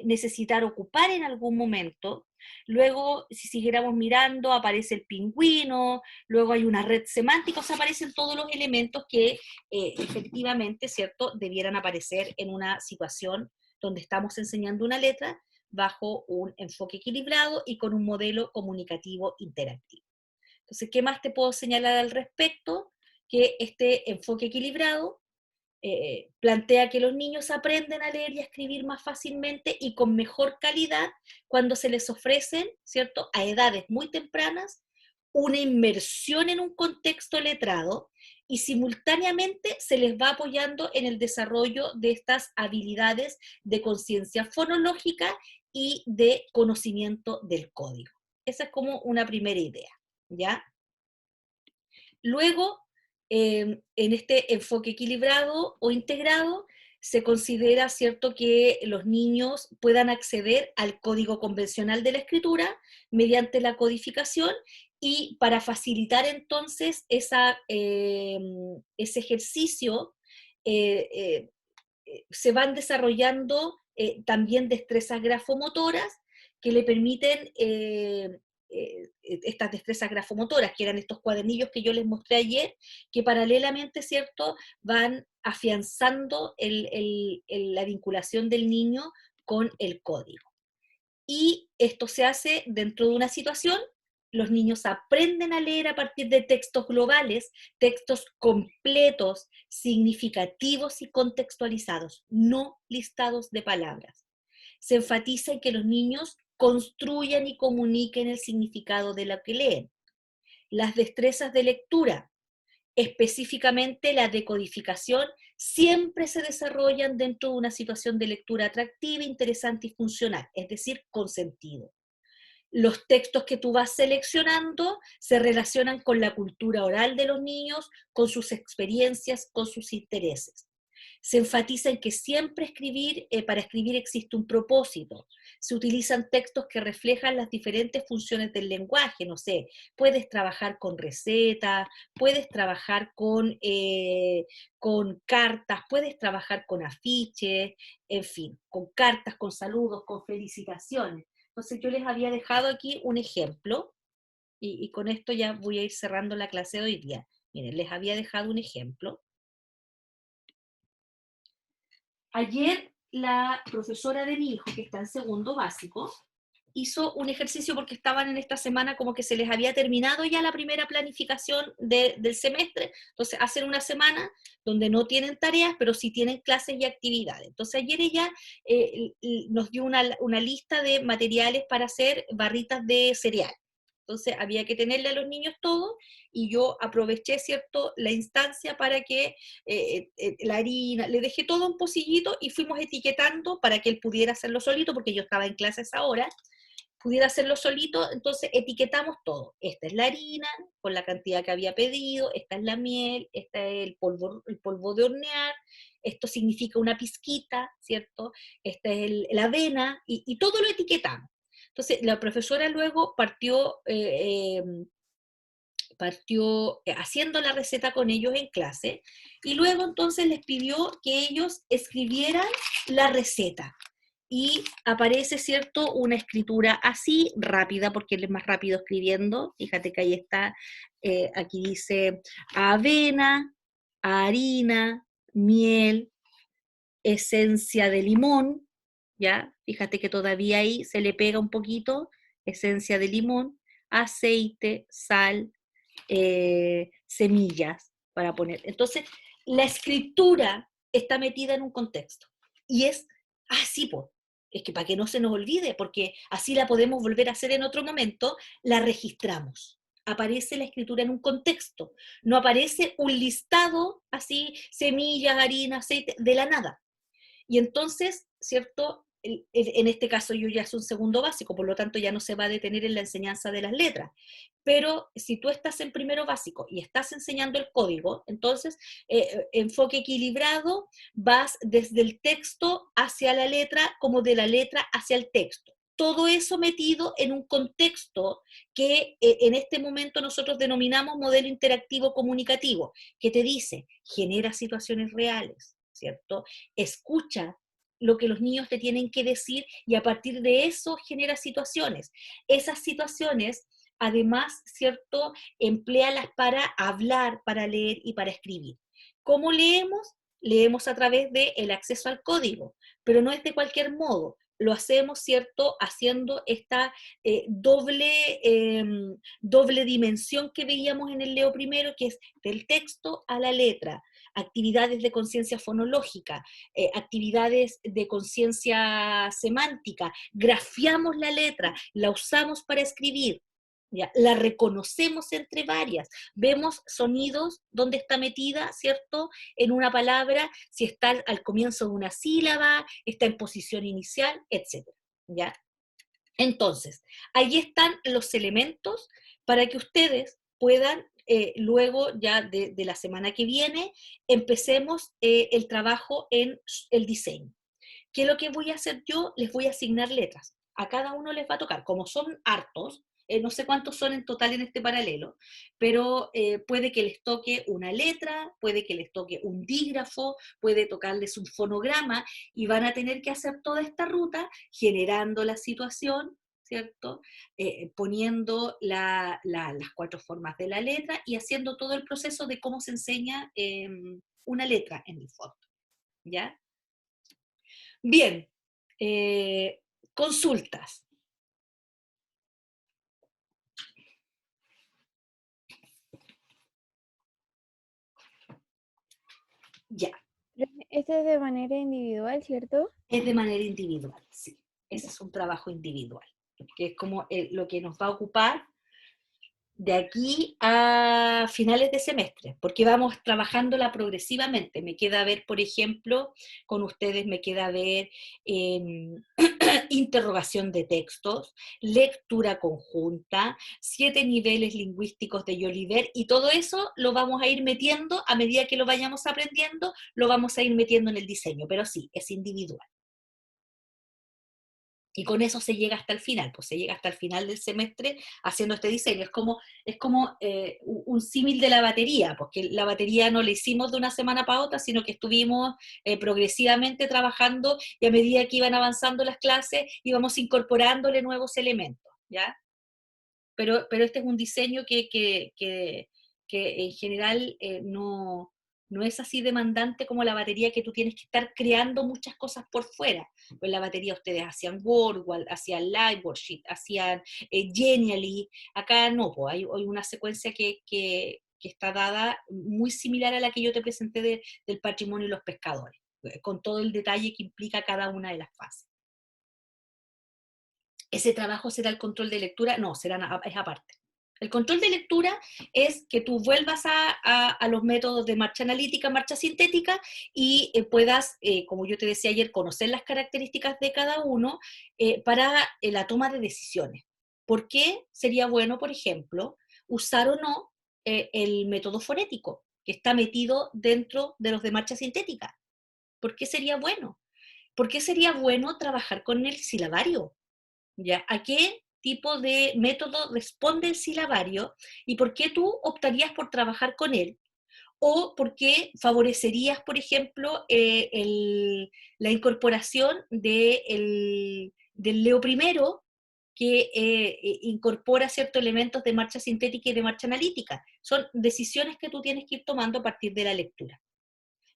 necesitar ocupar en algún momento. Luego, si siguiéramos mirando, aparece el pingüino, luego hay una red semántica, o sea, aparecen todos los elementos que efectivamente, ¿cierto?, debieran aparecer en una situación donde estamos enseñando una letra bajo un enfoque equilibrado y con un modelo comunicativo interactivo. Entonces, ¿qué más te puedo señalar al respecto? Que este enfoque equilibrado plantea que los niños aprenden a leer y a escribir más fácilmente y con mejor calidad cuando se les ofrecen, ¿cierto?, a edades muy tempranas, una inmersión en un contexto letrado y simultáneamente se les va apoyando en el desarrollo de estas habilidades de conciencia fonológica y de conocimiento del código. Esa es como una primera idea, ¿ya? Luego, en este enfoque equilibrado o integrado, se considera, ¿cierto?, que los niños puedan acceder al código convencional de la escritura mediante la codificación y para facilitar entonces ese ejercicio, eh, eh, se van desarrollando también destrezas grafomotoras que le permiten estas destrezas grafomotoras, que eran estos cuadernillos que yo les mostré ayer, que paralelamente, ¿cierto?, van afianzando la vinculación del niño con el código. Y esto se hace dentro de una situación, los niños aprenden a leer a partir de textos globales, textos completos, significativos y contextualizados, no listados de palabras. Se enfatiza en que los niños construyan y comuniquen el significado de lo que leen. Las destrezas de lectura, específicamente la decodificación, siempre se desarrollan dentro de una situación de lectura atractiva, interesante y funcional, es decir, con sentido. Los textos que tú vas seleccionando se relacionan con la cultura oral de los niños, con sus experiencias, con sus intereses. Se enfatiza en que siempre para escribir existe un propósito. Se utilizan textos que reflejan las diferentes funciones del lenguaje, no sé, puedes trabajar con recetas, puedes trabajar con cartas, puedes trabajar con afiches, en fin, con cartas, con saludos, con felicitaciones. Entonces yo les había dejado aquí un ejemplo, y con esto ya voy a ir cerrando la clase de hoy día. Miren, les había dejado un ejemplo. Ayer la profesora de mi hijo, que está en segundo básico, hizo un ejercicio porque estaban en esta semana como que se les había terminado ya la primera planificación del semestre, entonces hacen una semana donde no tienen tareas, pero sí tienen clases y actividades. Entonces ayer ella nos dio una lista de materiales para hacer barritas de cereal. Entonces había que tenerle a los niños todo y yo aproveché, ¿cierto?, la instancia para que la harina, le dejé todo un pocillito y fuimos etiquetando para que él pudiera hacerlo solito porque yo estaba en clases ahora pudiera hacerlo solito, entonces etiquetamos todo. Esta es la harina, con la cantidad que había pedido, esta es la miel, esta es el polvo de hornear, esto significa una pizquita, ¿cierto? Esta es la avena, y todo lo etiquetamos. Entonces, la profesora luego partió haciendo la receta con ellos en clase, y luego entonces les pidió que ellos escribieran la receta. Y aparece, ¿cierto?, una escritura así, rápida, porque él es más rápido escribiendo. Fíjate que ahí está, aquí dice avena, harina, miel, esencia de limón, ¿ya? Fíjate que todavía ahí se le pega un poquito, esencia de limón, aceite, sal, semillas para poner. Entonces, la escritura está metida en un contexto. Y es así, pues. Es que para que no se nos olvide, porque así la podemos volver a hacer en otro momento, la registramos. Aparece la escritura en un contexto. No aparece un listado así, semillas, harina, aceite, de la nada. Y entonces, ¿cierto? En este caso yo ya es un segundo básico, por lo tanto ya no se va a detener en la enseñanza de las letras. Pero si tú estás en primero básico y estás enseñando el código, entonces enfoque equilibrado, vas desde el texto hacia la letra como de la letra hacia el texto. Todo eso metido en un contexto que en este momento nosotros denominamos modelo interactivo comunicativo, que te dice, genera situaciones reales, ¿cierto? Escucha lo que los niños te tienen que decir y a partir de eso genera situaciones. Esas situaciones, además, ¿cierto?, empléalas para hablar, para leer y para escribir. ¿Cómo leemos? Leemos a través del acceso al código, pero no es de cualquier modo. Lo hacemos, ¿cierto?, haciendo esta doble dimensión que veíamos en el Leo primero, que es del texto a la letra, actividades de conciencia fonológica, actividades de conciencia semántica, grafiamos la letra, la usamos para escribir, ¿ya? La reconocemos entre varias, vemos sonidos, dónde está metida, ¿cierto?, en una palabra, si está al comienzo de una sílaba, está en posición inicial, etcétera, ¿ya? Entonces, ahí están los elementos para que ustedes puedan, luego ya de la semana que viene, empecemos el trabajo en el diseño. ¿Qué es lo que voy a hacer yo? Les voy a asignar letras. A cada uno les va a tocar, como son hartos, no sé cuántos son en total en este paralelo, pero puede que les toque una letra, puede que les toque un dígrafo, puede tocarles un fonograma, y van a tener que hacer toda esta ruta generando la situación, ¿cierto? Poniendo las cuatro formas de la letra y haciendo todo el proceso de cómo se enseña una letra en el fondo, ¿ya? Bien, consultas. Ya, Este es de manera individual, ¿cierto? es de manera individual, sí. Ese Ya. es un trabajo individual, que es como lo que nos va a ocupar de aquí a finales de semestre, porque vamos trabajándola progresivamente. Me queda ver, por ejemplo, con ustedes me queda ver interrogación de textos, lectura conjunta, 7 niveles lingüísticos de Jolivet, y todo eso lo vamos a ir metiendo, a medida que lo vayamos aprendiendo, lo vamos a ir metiendo en el diseño, pero sí, es individual. Y con eso se llega hasta el final, pues se llega hasta el final del semestre haciendo este diseño. Es como un símil de la batería, porque la batería no la hicimos de una semana para otra, sino que estuvimos progresivamente trabajando, y a medida que iban avanzando las clases íbamos incorporándole nuevos elementos, ¿ya? Pero este es un diseño que en general no es así demandante como la batería, que tú tienes que estar creando muchas cosas por fuera. Pues la batería ustedes hacían Word, hacían Live Worksheet, hacían Genially. Acá no, pues hay una secuencia que está dada muy similar a la que yo te presenté del patrimonio y los pescadores, con todo el detalle que implica cada una de las fases. ¿Ese trabajo será el control de lectura? No, es aparte. El control de lectura es que tú vuelvas a los métodos de marcha analítica, marcha sintética, y puedas, como yo te decía ayer, conocer las características de cada uno para la toma de decisiones. ¿Por qué sería bueno, por ejemplo, usar o no el método fonético, que está metido dentro de los de marcha sintética? ¿Por qué sería bueno? ¿Por qué sería bueno trabajar con el silabario? ¿Ya? ¿A qué tipo de método responde el silabario y por qué tú optarías por trabajar con él? ¿O por qué favorecerías, por ejemplo, la incorporación del Leo primero, que incorpora ciertos elementos de marcha sintética y de marcha analítica? Son decisiones que tú tienes que ir tomando a partir de la lectura.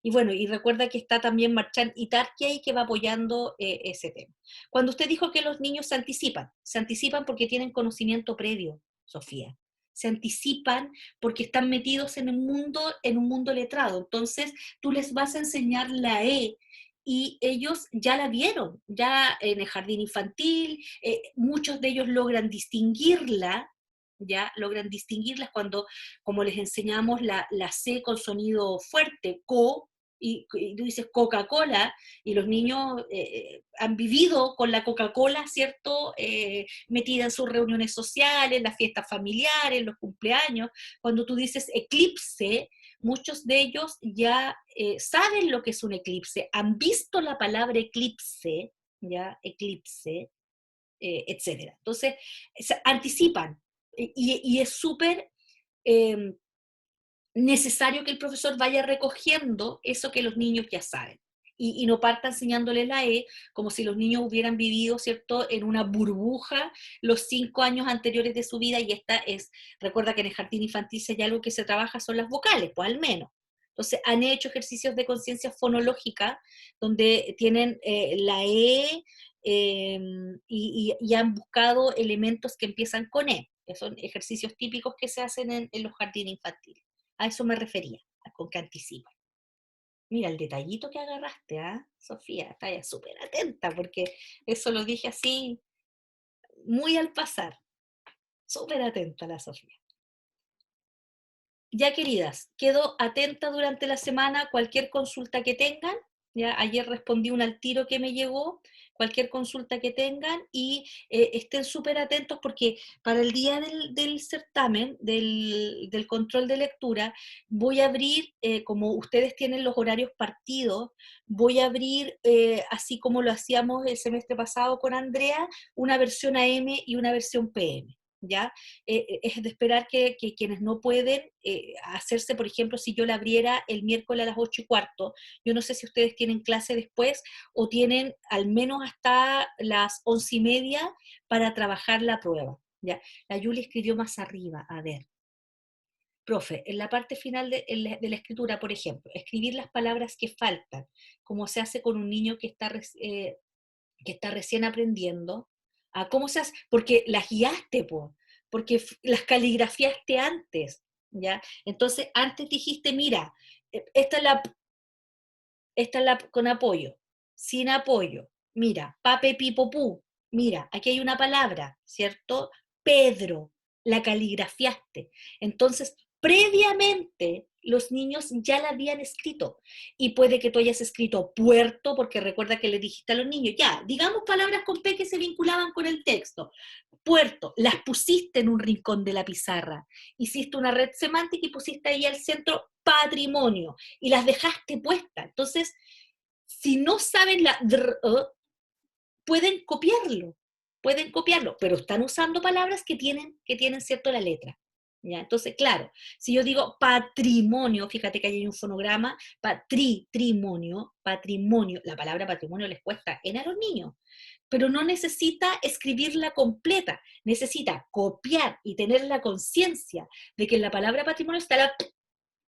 Y bueno, y recuerda que está también Marchand y Tarkey que va apoyando ese tema. Cuando usted dijo que los niños se anticipan porque tienen conocimiento previo, Sofía. Se anticipan porque están metidos en un mundo letrado. Entonces, tú les vas a enseñar la E y ellos ya la vieron, ya en el jardín infantil, muchos de ellos logran distinguirla, ya logran distinguirlas cuando, como les enseñamos la C con sonido fuerte, co, y tú dices Coca-Cola, y los niños han vivido con la Coca-Cola, ¿cierto? Metida en sus reuniones sociales, las fiestas familiares, los cumpleaños. Cuando tú dices eclipse, muchos de ellos ya saben lo que es un eclipse, han visto la palabra eclipse, ¿ya? Eclipse, etcétera. Entonces, anticipan, y es súper eh, necesario que el profesor vaya recogiendo eso que los niños ya saben. Y no parta enseñándoles la E como si los niños hubieran vivido, ¿cierto?, en una burbuja los 5 años anteriores de su vida, y esta es, recuerda que en el jardín infantil si hay algo que se trabaja son las vocales, pues al menos. Entonces han hecho ejercicios de conciencia fonológica donde tienen la E y han buscado elementos que empiezan con E, que son ejercicios típicos que se hacen en los jardines infantiles. A eso me refería, con que anticipa. Mira el detallito que agarraste, ¿ah? Sofía, está ya súper atenta, porque eso lo dije así, muy al pasar. Súper atenta la Sofía. Ya, queridas, quedo atenta durante la semana, cualquier consulta que tengan. Ya ayer respondí un al tiro que me llegó, cualquier consulta que tengan, y estén súper atentos porque para el día del certamen, del control de lectura, voy a abrir, como ustedes tienen los horarios partidos, voy a abrir, así como lo hacíamos el semestre pasado con Andrea, una versión AM y una versión PM. ¿Ya? Es de esperar que quienes no pueden hacerse, por ejemplo, si yo la abriera el miércoles a las 8:15, yo no sé si ustedes tienen clase después o tienen al menos hasta las 11:30 para trabajar la prueba. ¿Ya? La Yuli escribió más arriba, a ver. Profe, en la parte final de la escritura, por ejemplo, escribir las palabras que faltan, como se hace con un niño que está recién aprendiendo. ¿A cómo se hace? Porque las guiaste, porque las caligrafiaste antes, ¿ya? Entonces, antes dijiste, mira, esta es la con apoyo, sin apoyo, mira, pape, pipo, pu, mira, aquí hay una palabra, ¿cierto? Pedro, la caligrafiaste. Entonces, previamente, los niños ya la habían escrito. Y puede que tú hayas escrito puerto, porque recuerda que le dijiste a los niños, ya, digamos palabras con P que se vinculaban con el texto. Puerto, las pusiste en un rincón de la pizarra. Hiciste una red semántica y pusiste ahí al centro patrimonio. Y las dejaste puestas. Entonces, si no saben pueden copiarlo, pero están usando palabras que tienen cierto la letra. ¿Ya? Entonces, claro, si yo digo patrimonio, fíjate que hay un fonograma, patrimonio, la palabra patrimonio les cuesta en a los niños, pero no necesita escribirla completa, necesita copiar y tener la conciencia de que en la palabra patrimonio está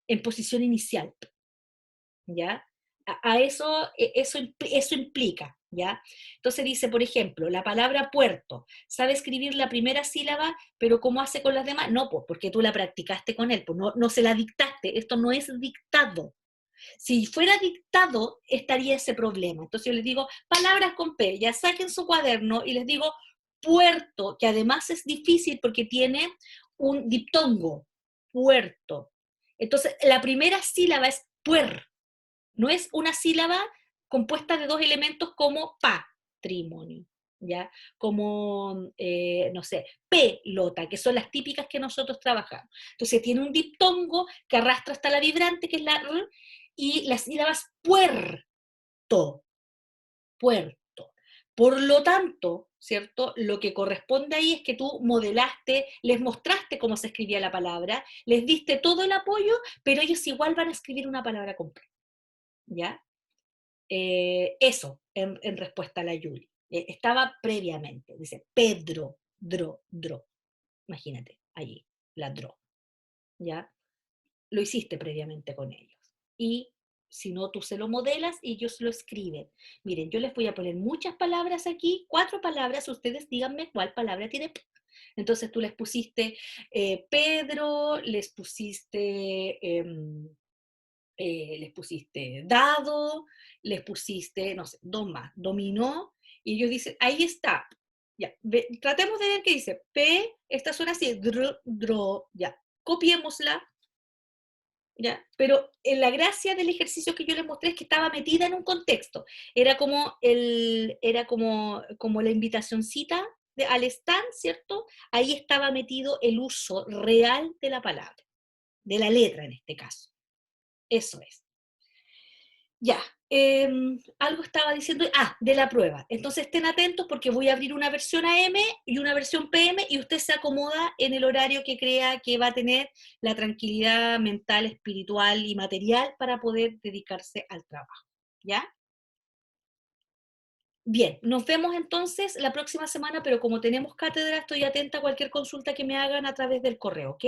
en posición inicial, ¿ya? A eso, eso implica, ¿ya? Entonces dice, por ejemplo, la palabra puerto, sabe escribir la primera sílaba, pero ¿cómo hace con las demás? No, pues porque tú la practicaste con él, pues no se la dictaste, esto no es dictado. Si fuera dictado, estaría ese problema. Entonces yo les digo, palabras con P, ya saquen su cuaderno y les digo puerto, que además es difícil porque tiene un diptongo, puerto. Entonces, la primera sílaba es puer, no es una sílaba compuesta de dos elementos como patrimonio, ¿ya? Como, no sé, pelota, que son las típicas que nosotros trabajamos. Entonces tiene un diptongo que arrastra hasta la vibrante, que es la r, y las sílabas puerto, puerto. Por lo tanto, ¿cierto? Lo que corresponde ahí es que tú modelaste, les mostraste cómo se escribía la palabra, les diste todo el apoyo, pero ellos igual van a escribir una palabra completa, ¿ya? Eso, en respuesta a la Yuli. Estaba previamente, dice Pedro, dro. Imagínate, allí, la dro, ¿ya? Lo hiciste previamente con ellos. Y si no, tú se lo modelas y ellos lo escriben. Miren, yo les voy a poner muchas palabras aquí, 4 palabras, ustedes díganme cuál palabra tiene P. Entonces tú les pusiste Pedro, les pusiste dado, les pusiste, no sé, dos más, dominó, y ellos dicen, ahí está. Ya, tratemos de ver qué dice. P, esta suena así, dro, ya. Copiémosla, ya. Pero la gracia del ejercicio que yo les mostré es que estaba metida en un contexto. Era como, como la invitacioncita al stand, ¿cierto? Ahí estaba metido el uso real de la palabra, de la letra en este caso. Eso es. Ya, algo estaba diciendo, de la prueba. Entonces estén atentos porque voy a abrir una versión AM y una versión PM y usted se acomoda en el horario que crea que va a tener la tranquilidad mental, espiritual y material para poder dedicarse al trabajo. ¿Ya? Bien, nos vemos entonces la próxima semana, pero como tenemos cátedra, estoy atenta a cualquier consulta que me hagan a través del correo, ¿ok?